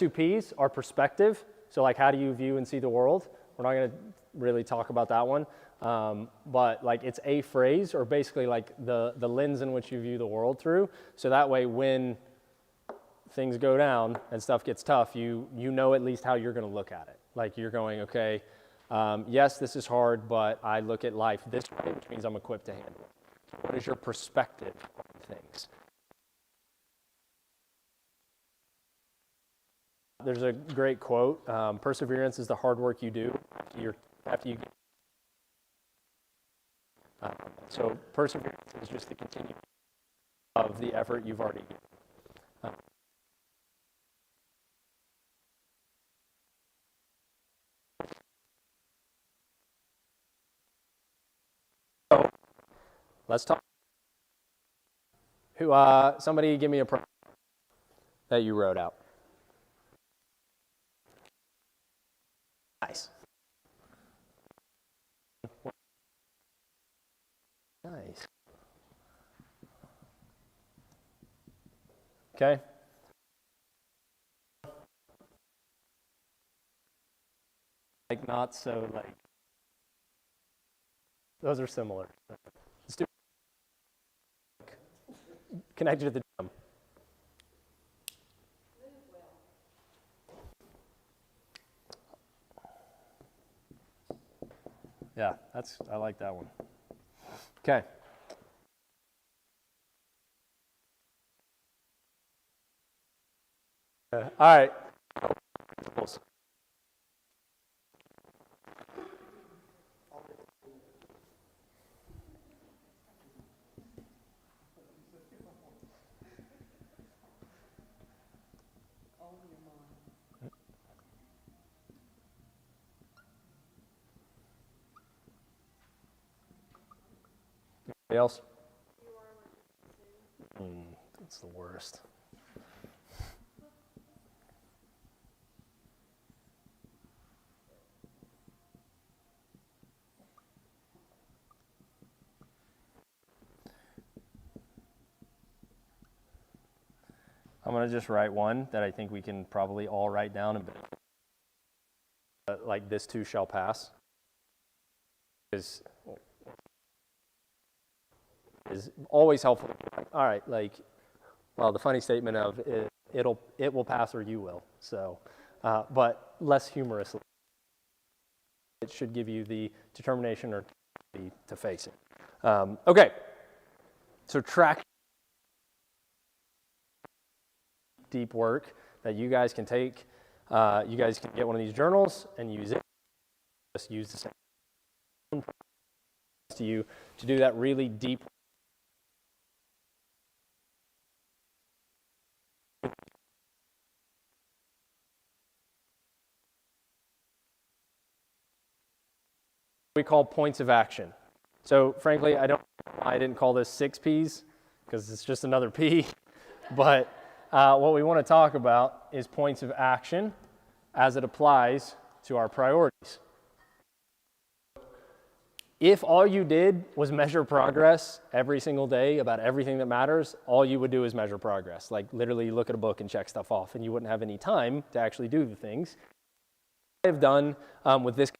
P's are perspective. So like, how do you view and see the world? We're not going to really talk about that one. But like, it's a phrase, or basically like the lens in which you view the world through. So that way, when things go down and stuff gets tough, you know at least how you're going to look at it. Like you're going, okay, yes, this is hard, but I look at life this way, which means I'm equipped to handle it. What is your perspective on things? There's a great quote, perseverance is the hard work you do after you get. So perseverance is just the continuation of the effort you've already given. So let's talk. Somebody give me a problem that you wrote out. Nice. Nice. Okay. Like not so like. Those are similar. Let's do connected to the gym. Yeah, I like that one. Okay. All right. Anybody else? That's the worst. I'm going to just write one that I think we can probably all write down a bit. Like this too shall pass. Is always helpful. All right, like, well, the funny statement of it will pass or you will. So, but less humorously, it should give you the determination or to face it. Okay, so track deep work that you guys can take. You guys can get one of these journals and use it. Just use the same to you to do that really deep. We call points of action. So frankly, I didn't call this 6 P's because it's just another P. But what we want to talk about is points of action as it applies to our priorities. If all you did was measure progress every single day about everything that matters, all you would do is measure progress. Like literally look at a book and check stuff off, and you wouldn't have any time to actually do the things. What I've done with this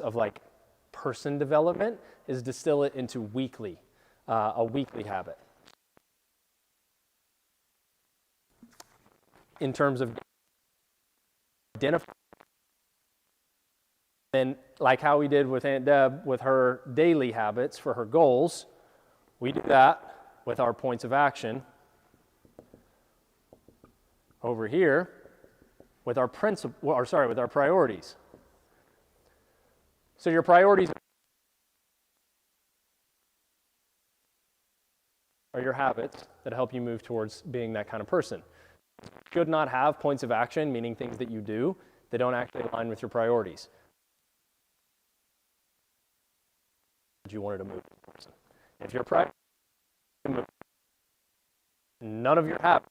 of like person development is distill it into a weekly habit. In terms of identifying, and like how we did with Aunt Deb with her daily habits for her goals, we do that with our points of action over here with our with our priorities. So your priorities are your habits that help you move towards being that kind of person. You should not have points of action, meaning things that you do that don't actually align with your priorities. You wanted to move as a person. If your priority is to move, none of your habits,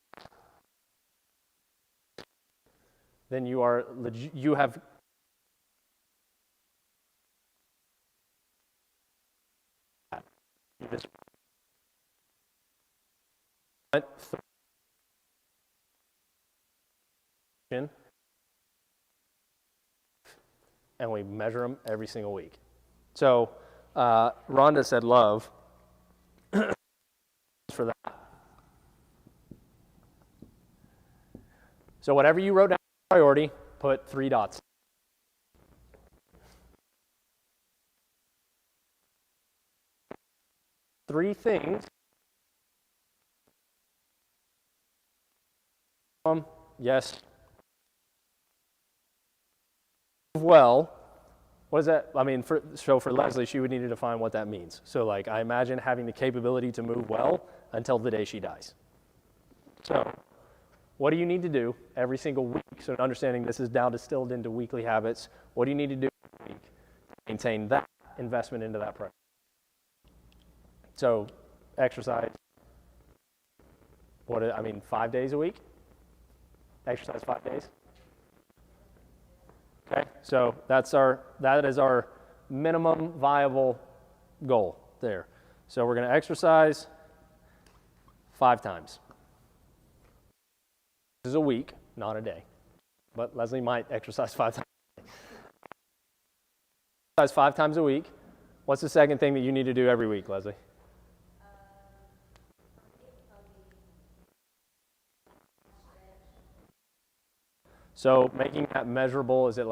then you have you just went through and we measure them every single week. So Rhonda said love for that. So whatever you wrote down as priority, put 3 dots. Three things. Yes. Well, what is that? I mean, for Leslie, she would need to define what that means. So like, I imagine having the capability to move well until the day she dies. So what do you need to do every single week? So understanding this is now distilled into weekly habits. What do you need to do every week to maintain that investment into that priority? So exercise, 5 days a week? Exercise 5 days? Okay, so that is our minimum viable goal there. So we're going to exercise 5 times. This is a week, not a day. But Leslie might exercise 5 times a day. Exercise 5 times a week. What's the second thing that you need to do every week, Leslie? So making that measurable, is it?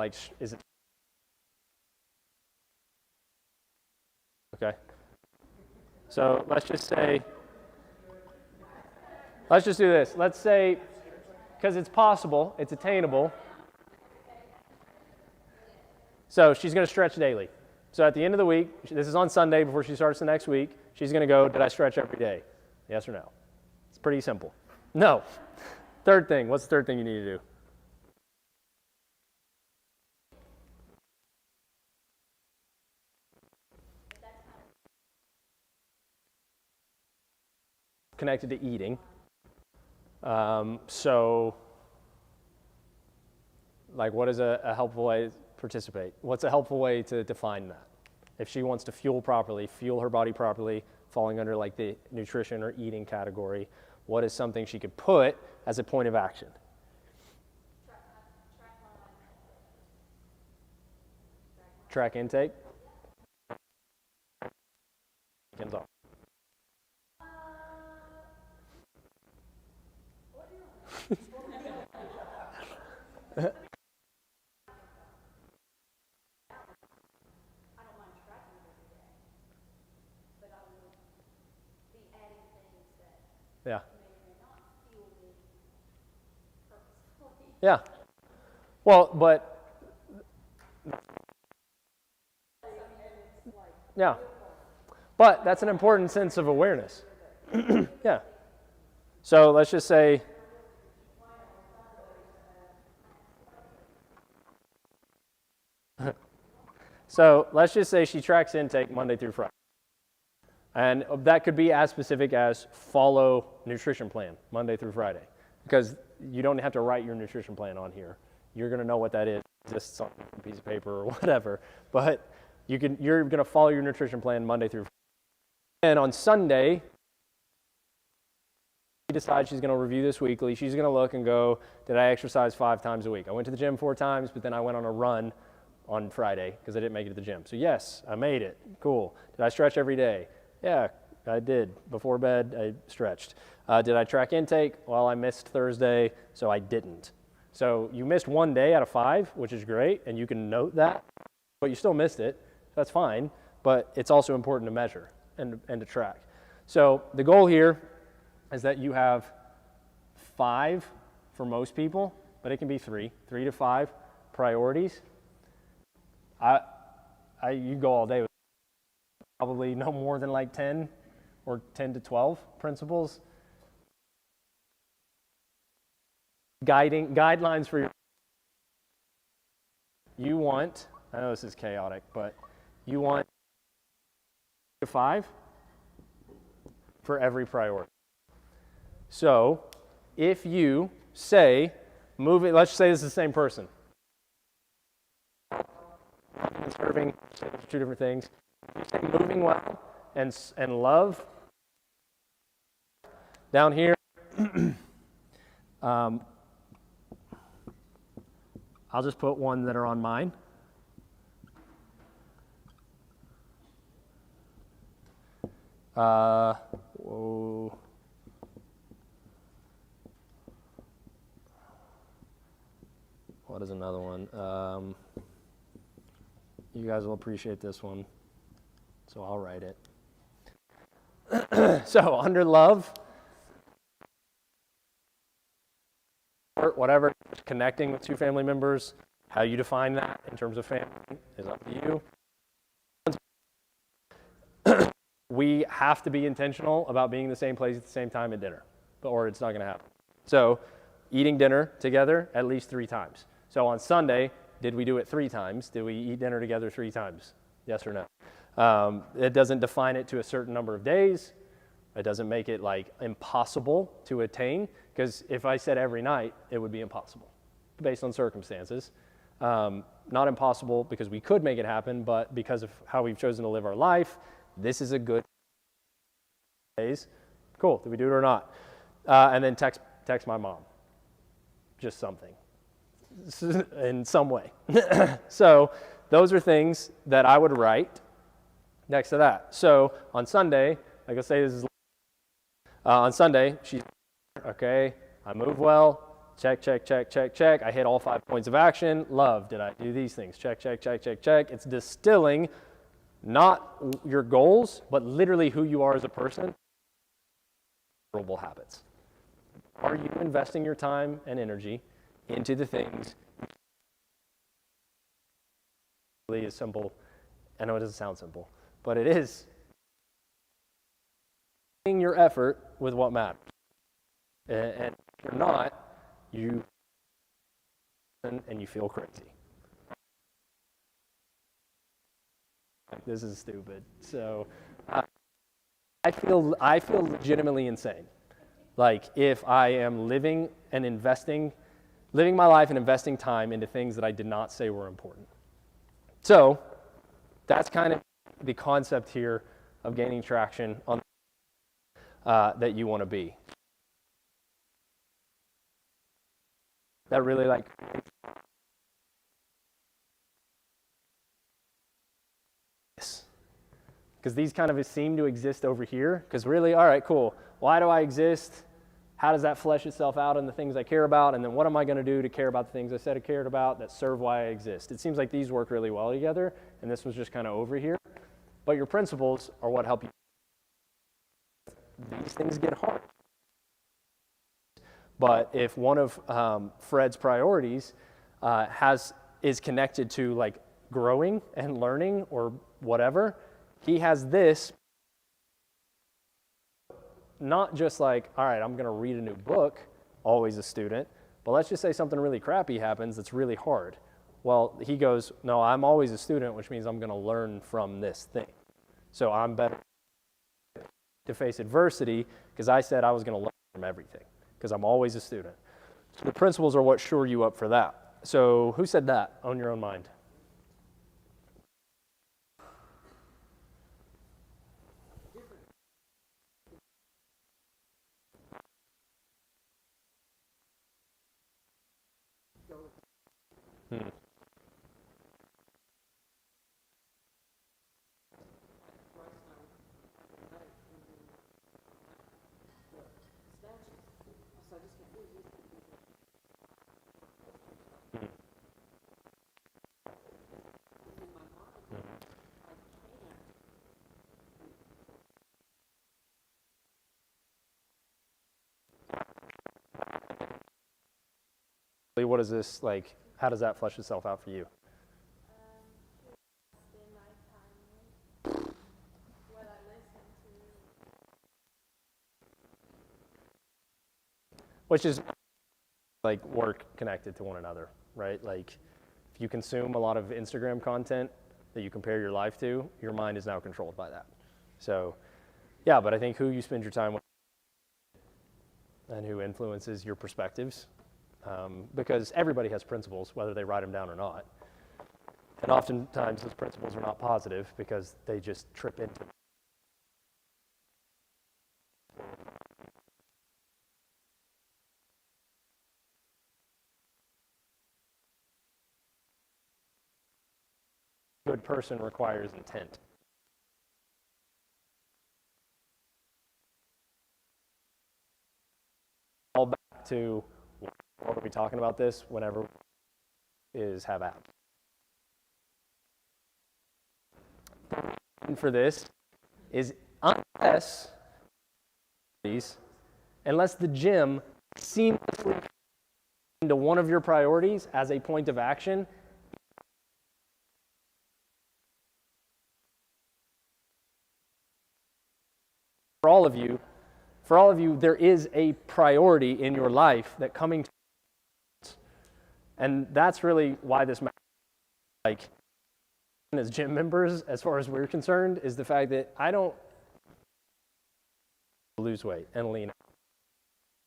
Okay. So let's just do this. Let's say, because it's possible, it's attainable. So she's going to stretch daily. So at the end of the week, this is on Sunday before she starts the next week, she's going to go, did I stretch every day? Yes or no? It's pretty simple. No. Third thing, what's the third thing you need to do? Connected to eating. What is a helpful way to participate? What's a helpful way to define that? If she wants to fuel her body properly, falling under like the nutrition or eating category, what is something she could put as a point of action? Track intake? Weekends off. Yeah. Yeah. Well, but yeah. But that's an important sense of awareness. Yeah. So let's just say she tracks intake Monday through Friday. And that could be as specific as follow nutrition plan Monday through Friday, because you don't have to write your nutrition plan on here. You're going to know what that is. It exists on a piece of paper or whatever, but you're going to follow your nutrition plan Monday through Friday. And on Sunday, she decides she's going to review this weekly. She's going to look and go, did I exercise 5 times a week? I went to the gym 4 times, but then I went on a run on Friday because I didn't make it to the gym. So yes, I made it. Cool. Did I stretch every day? Yeah, I did. Before bed, I stretched. Did I track intake? Well, I missed Thursday, so I didn't. So you missed 1 day out of 5, which is great, and you can note that, but you still missed it. That's fine, but it's also important to measure and to track. So the goal here is that you have 5 for most people, but it can be 3 to 5 priorities. You go all day with probably no more than like 10 or 10 to 12 principles. Guidelines for you want, I know this is chaotic, but you want 3 to 5 for every priority. So if you say, let's say this is the same person. Serving, say there's 2 different things. You say moving well and love. Down here, I'll just put one that are on mine. Whoa. What is another one? You guys will appreciate this one, so I'll write it. So under love, whatever, connecting with 2 family members, how you define that in terms of family is up to you. We have to be intentional about being in the same place at the same time at dinner, or it's not going to happen. So eating dinner together at least 3 times. So on Sunday, did we do it 3 times? Did we eat dinner together 3 times? Yes or no? It doesn't define it to a certain number of days. It doesn't make it like impossible to attain, because if I said every night, it would be impossible based on circumstances. Not impossible because we could make it happen, but because of how we've chosen to live our life, this is a good days. Cool, did we do it or not? And then text my mom, just something, in some way. So those are things that I would write next to that. So on Sunday, like I say, this is on Sunday, she's okay, I move well, check, check, check, check, check. I hit all 5 points of action. Love, did I do these things? Check, check, check, check, check. It's distilling not your goals, but literally who you are as a person. Habits. Are you investing your time and energy into the things? Really is simple. I know it doesn't sound simple, but it is. Your effort with what matters. And if you're not, you feel crazy. This is stupid. So I feel legitimately insane. Like if I am living my life and investing time into things that I did not say were important. So that's kind of the concept here of gaining traction on that you want to be. That really because these kind of seem to exist over here, because really, all right, cool. Why do I exist? How does that flesh itself out in the things I care about? And then what am I going to do to care about the things I said I cared about that serve why I exist? It seems like these work really well together, and this was just kind of over here. But your principles are what help you. These things get hard. But if one of Fred's priorities is connected to like growing and learning or whatever, he has this, not just like, all right, I'm going to read a new book, always a student, but let's just say something really crappy happens that's really hard. Well, he goes, no, I'm always a student, which means I'm going to learn from this thing. So I'm better to face adversity because I said I was going to learn from everything because I'm always a student. So the principles are what shore you up for that. So who said that on your own mind? What is this like? How does that flesh itself out for you? Spend my time what I listen to. Which is like work connected to one another, right? Like if you consume a lot of Instagram content that you compare your life to, your mind is now controlled by that. So yeah, but I think who you spend your time with and who influences your perspectives, because everybody has principles, whether they write them down or not. And oftentimes those principles are not positive because they just trip into a good person requires intent. All back to what are we talking about this whenever is have apps. And for this is unless the gym seamlessly into one of your priorities as a point of action, for all of you, there is a priority in your life that coming to And that's really why this matters. Like, as gym members, as far as we're concerned, is the fact that I don't lose weight and lean out.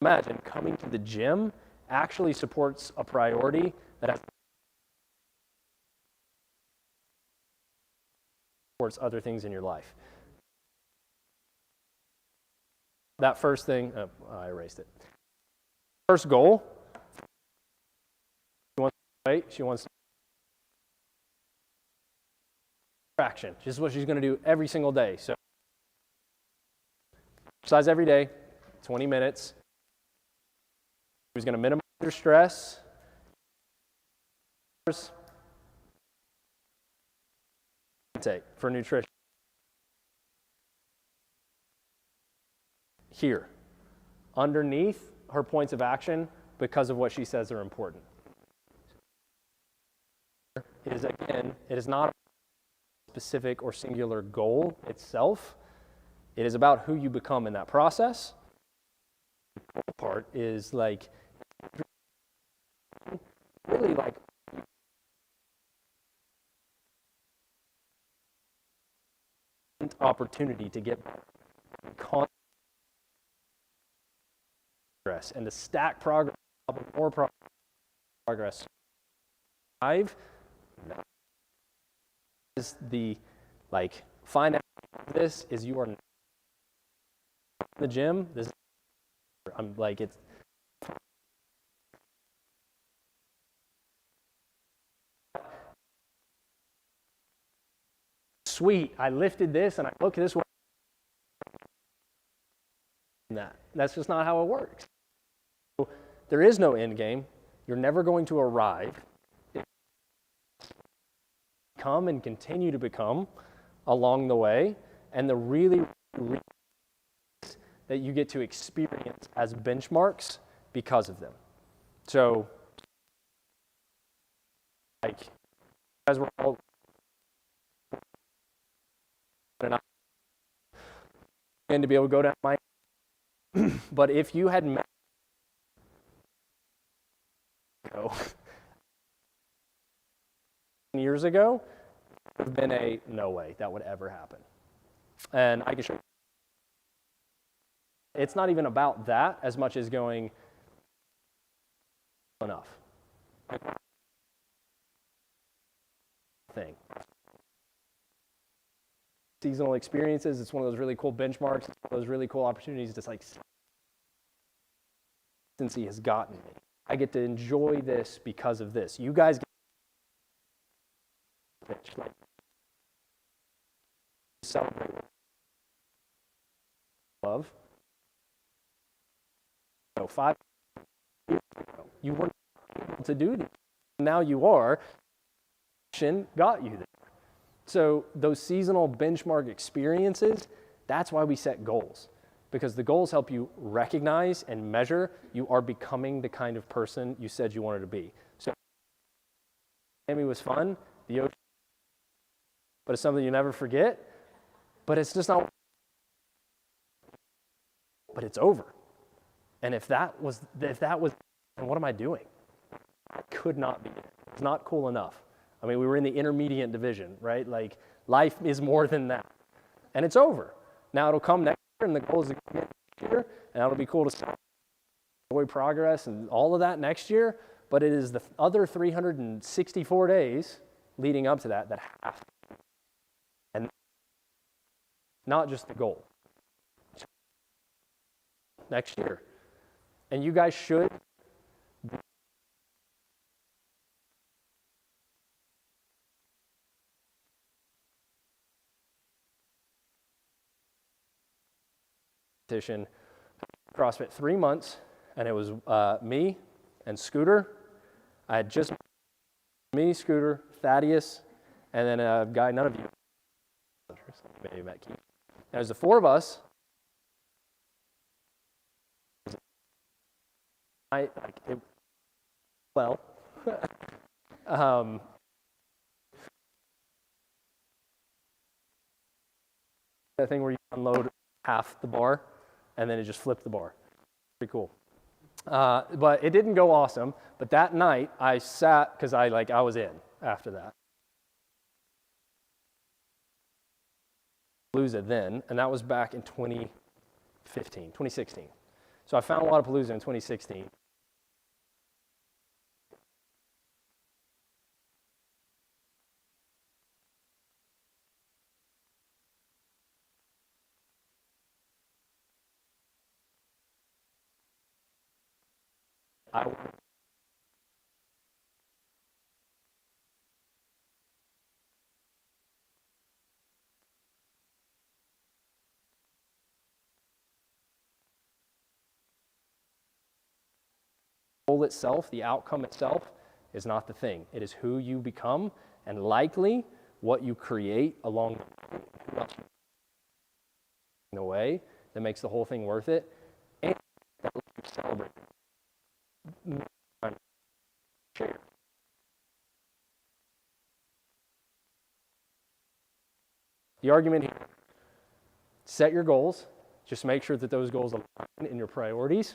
Imagine coming to the gym actually supports a priority that supports other things in your life. That first thing, I erased it. First goal, she wants to weight, she wants to traction. This is what she's going to do every single day. So exercise every day, 20 minutes. She's going to minimize her stress. Intake for nutrition. Here, underneath her points of action, because of what she says are important. It is not a specific or singular goal itself. It is about who you become in that process. The goal part is like, really like, opportunity to get progress and to stack progress, more progress. Is the like find out this is you are in the gym. This I'm like it's sweet. I lifted this and I look this way. That's just not how it works. So there is no end game. You're never going to arrive. Come and continue to become along the way, and the really that you get to experience as benchmarks because of them. So, like, as we're all and to be able to go down my but if you had met years ago, it would have been a no way that would ever happen. And I can show you. It's not even about that as much as going enough. Thing. Seasonal experiences, it's one of those really cool benchmarks, it's one of those really cool opportunities to like consistency has gotten me. I get to enjoy this because of this. You guys get like celebrate love. So 5 years ago, you weren't able to do this. Now you are. Got you there. So those seasonal benchmark experiences, that's why we set goals. Because the goals help you recognize and measure you are becoming the kind of person you said you wanted to be. So Miami was fun, the ocean, but it's something you never forget. But it's just not, but it's over. And if that was, then what am I doing? I could not be. It's not cool enough. I mean, we were in the intermediate division, right? Like, life is more than that. And it's over. Now it'll come next year, and the goal is to come next year, and that'll be cool to enjoy progress and all of that next year. But it is the other 364 days leading up to that have to. And not just the goal. Next year. And you guys should CrossFit 3 months, and it was me and Scooter. I had just me, Scooter, Thaddeus, and then a guy none of you maybe met Keith. And it was the 4 of us. That thing where you unload half the bar and then it just flipped the bar. Pretty cool. But it didn't go awesome. But that night I sat, because I was in after that. Palooza then, and that was back in 2016. So I found Wodapalooza in 2016. Goal itself, the outcome itself, is not the thing. It is who you become, and likely what you create along the way that makes the whole thing worth it, and that lets you celebrate. The argument here: set your goals. Just make sure that those goals align in your priorities,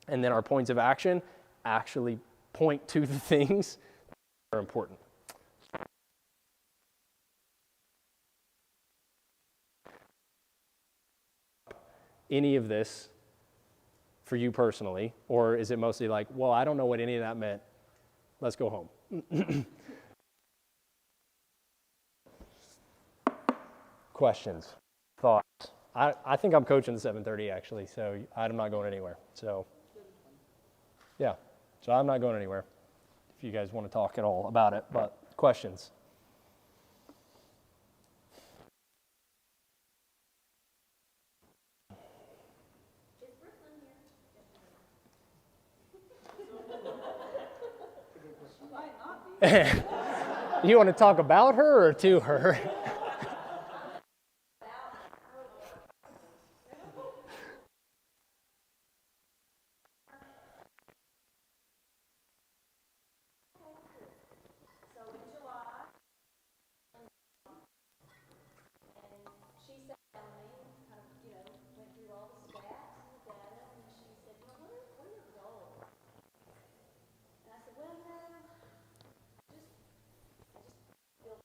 and then our points of action actually point to the things that are important. Any of this for you personally, or is it mostly like, well, I don't know what any of that meant, let's go home? Questions, thoughts? I think I'm coaching the 7:30 actually, so I'm not going anywhere. So, yeah, so I'm not going anywhere if you guys want to talk at all about it, but questions? Is Brooklyn here? Might not be. You want to talk about her or to her? So in July, and she sat down with me and kind of, went through all the stats and the data, and she said, what are your goals? And I said, well, I just feel,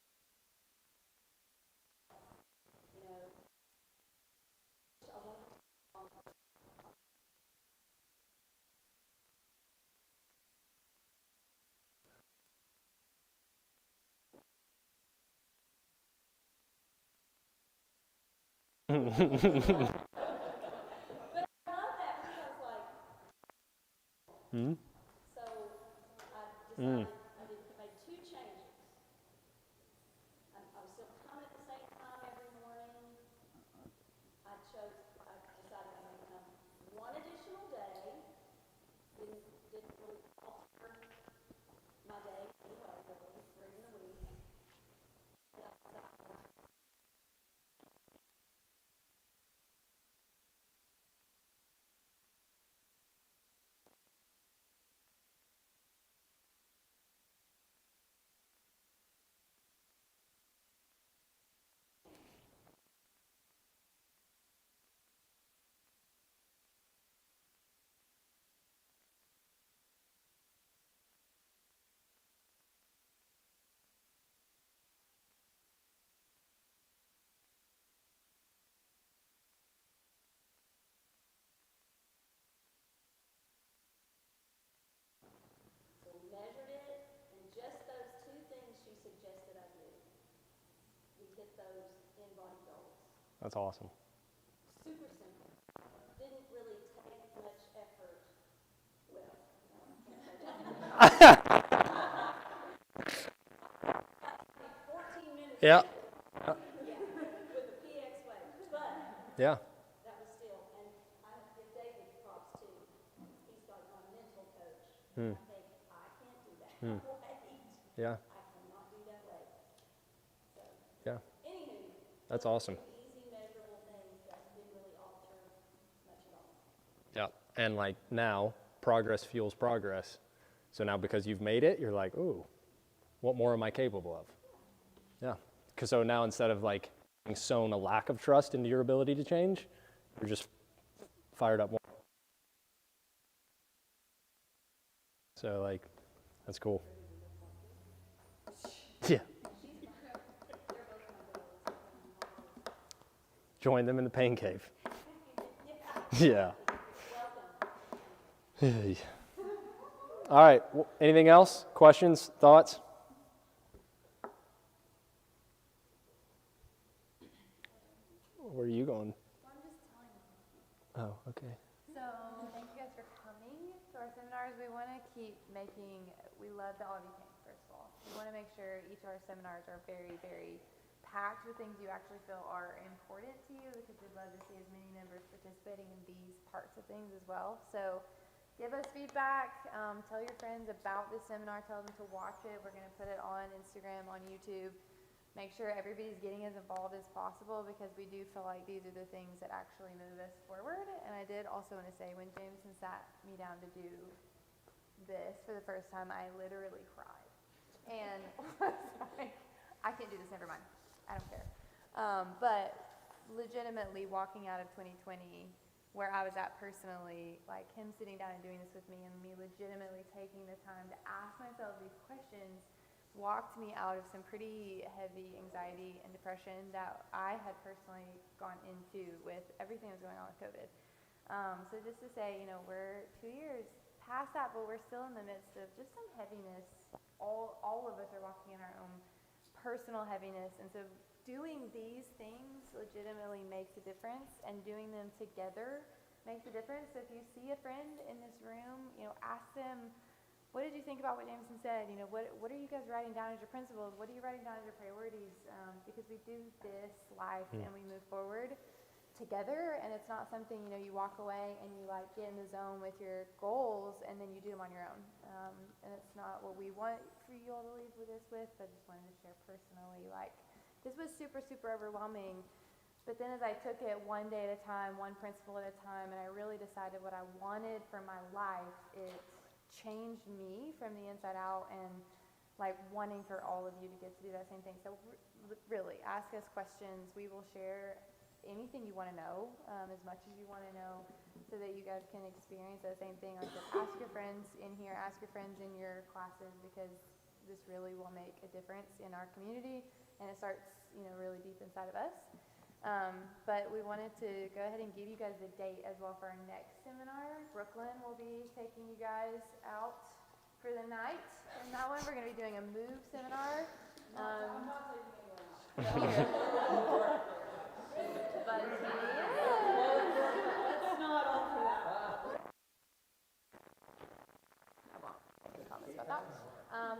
I want to But I love that because, Hmm? so I decided I made two changes. I was still coming at the same time every morning. I decided I'm going to come one additional day. Didn't really alter my day anyway, really, during the week. So we measured it, and just those two things she suggested I do. We hit those in-body goals. That's awesome. Super simple. Didn't really take much effort. Well, no, 14 minutes. Yeah. With the PX way, but Yeah. that was still, and I give David props too. He's like my mental coach. I think I can't do that way. Yeah. I cannot do that way. So, Yeah. anywho, That's awesome. easy measurable things that didn't really alter much at all. Yeah. And like now, progress fuels progress. So now because you've made it, you're like, ooh, what more am I capable of? Yeah. Because so now instead of like being sown a lack of trust into your ability to change, you're just fired up more. So like, that's cool. Yeah. Join them in the pain cave. Yeah. All right. Anything else? Questions? Thoughts? Where are you going? Well, I'm just telling you. Oh, okay. So, thank you guys for coming to our seminars. We want to keep making, we love that all of you came, first of all. We want to make sure each of our seminars are very, very packed with things you actually feel are important to you, because we'd love to see as many members participating in these parts of things as well. So, give us feedback. Tell your friends about this seminar. Tell them to watch it. We're going to put it on Instagram, on YouTube. Make sure everybody's getting as involved as possible, because we do feel like these are the things that actually move us forward. And I did also want to say, when Jameson sat me down to do this for the first time, I literally cried and was like, I can't do this, never mind. I don't care. But legitimately walking out of 2020, where I was at personally, like him sitting down and doing this with me, and me legitimately taking the time to ask myself these questions, walked me out of some pretty heavy anxiety and depression that I had personally gone into with everything that was going on with COVID. So just to say, we're 2 years past that, but we're still in the midst of just some heaviness. All of us are walking in our own personal heaviness, and so doing these things legitimately makes a difference, and doing them together makes a difference. So if you see a friend in this room, ask them, what did you think about what Jameson said? What are you guys writing down as your principles? What are you writing down as your priorities? Because we do this life and we move forward together, and it's not something, you walk away and you like get in the zone with your goals and then you do them on your own. And it's not what we want for you all to leave with this with, but I just wanted to share personally, like, this was super, super overwhelming. But then as I took it one day at a time, one principle at a time, and I really decided what I wanted for my life, it changed me from the inside out, and like wanting for all of you to get to do that same thing. So really ask us questions. We will share anything you want to know, as much as you want to know, so that you guys can experience that same thing. Like, ask your friends in here, ask your friends in your classes, because this really will make a difference in our community, and it starts really deep inside of us. But we wanted to go ahead and give you guys the date as well for our next seminar. Brooklyn will be taking you guys out for the night. And that one, we're going to be doing a move seminar. I'm not taking anyone out. But that's not all for that. I won't make any comments about that.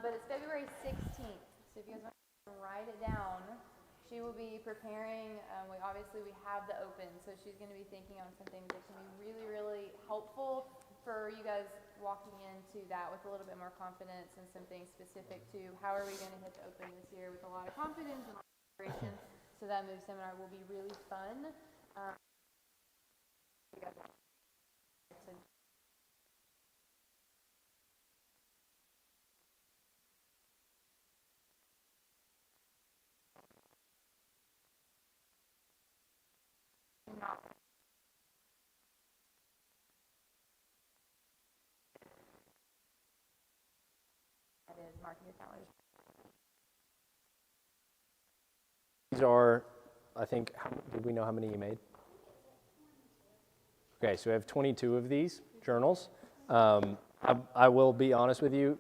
But it's February 16th. So if you guys want to write it down, she will be preparing. We have the open, so she's going to be thinking on some things that can be really, really helpful for you guys walking into that with a little bit more confidence, and some things specific to how are we going to hit the open this year with a lot of confidence and inspiration. So that move seminar will be really fun. You guys to not that is marking your calendars. These are, I think, did we know how many you made? Okay, so we have 22 of these journals. I will be honest with you,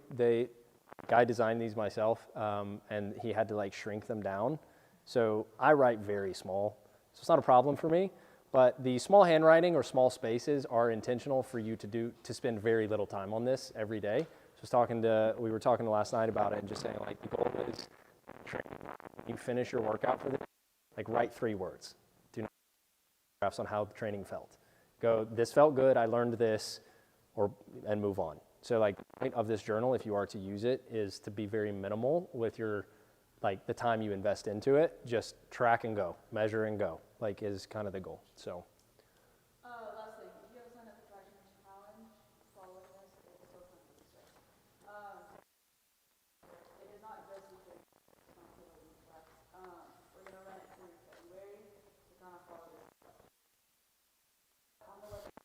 guy designed these myself, and he had to like shrink them down. So I write very small, so it's not a problem for me. But the small handwriting or small spaces are intentional for you to spend very little time on this every day. We were talking last night about it, and just saying, like, the goal is you finish your workout for the day, like, write 3 words. Do not graphs on how the training felt. Go, this felt good, I learned this, and move on. So, like, the point of this journal, if you are to use it, is to be very minimal with your, like, the time you invest into it. Just track and go, measure and go, like, is kind of the goal. So. Leslie, if you ever sign up for Traction Challenge following this, it will still come to this way. It is not just the training, it's not the open class. We're going to run it through February to kind of follow this. On the website,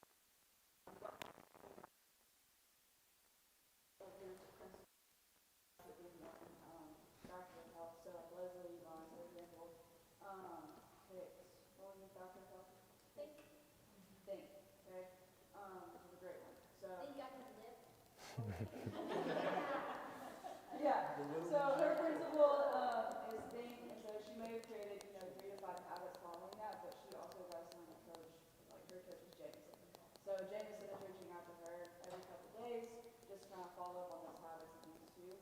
Yeah, so her principal, is think, and so she may have created, 3 to 5 habits following that, but she also got assigned a coach, like her coach is Jameson. So Jameson is reaching out to her every couple days, just kind of follow up on those habits and things too.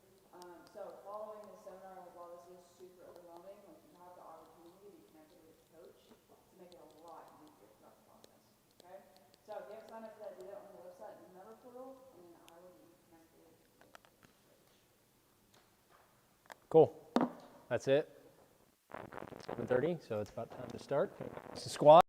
So following this seminar, like while this is super overwhelming, like you have the opportunity to be connected with a coach to make it a lot easier throughout the process, okay? So if you haven't signed up for that, do that on the website in the member portal, and then I will get you connected with a coach. Cool. That's it. 7:30, so it's about time to start. It's a squad.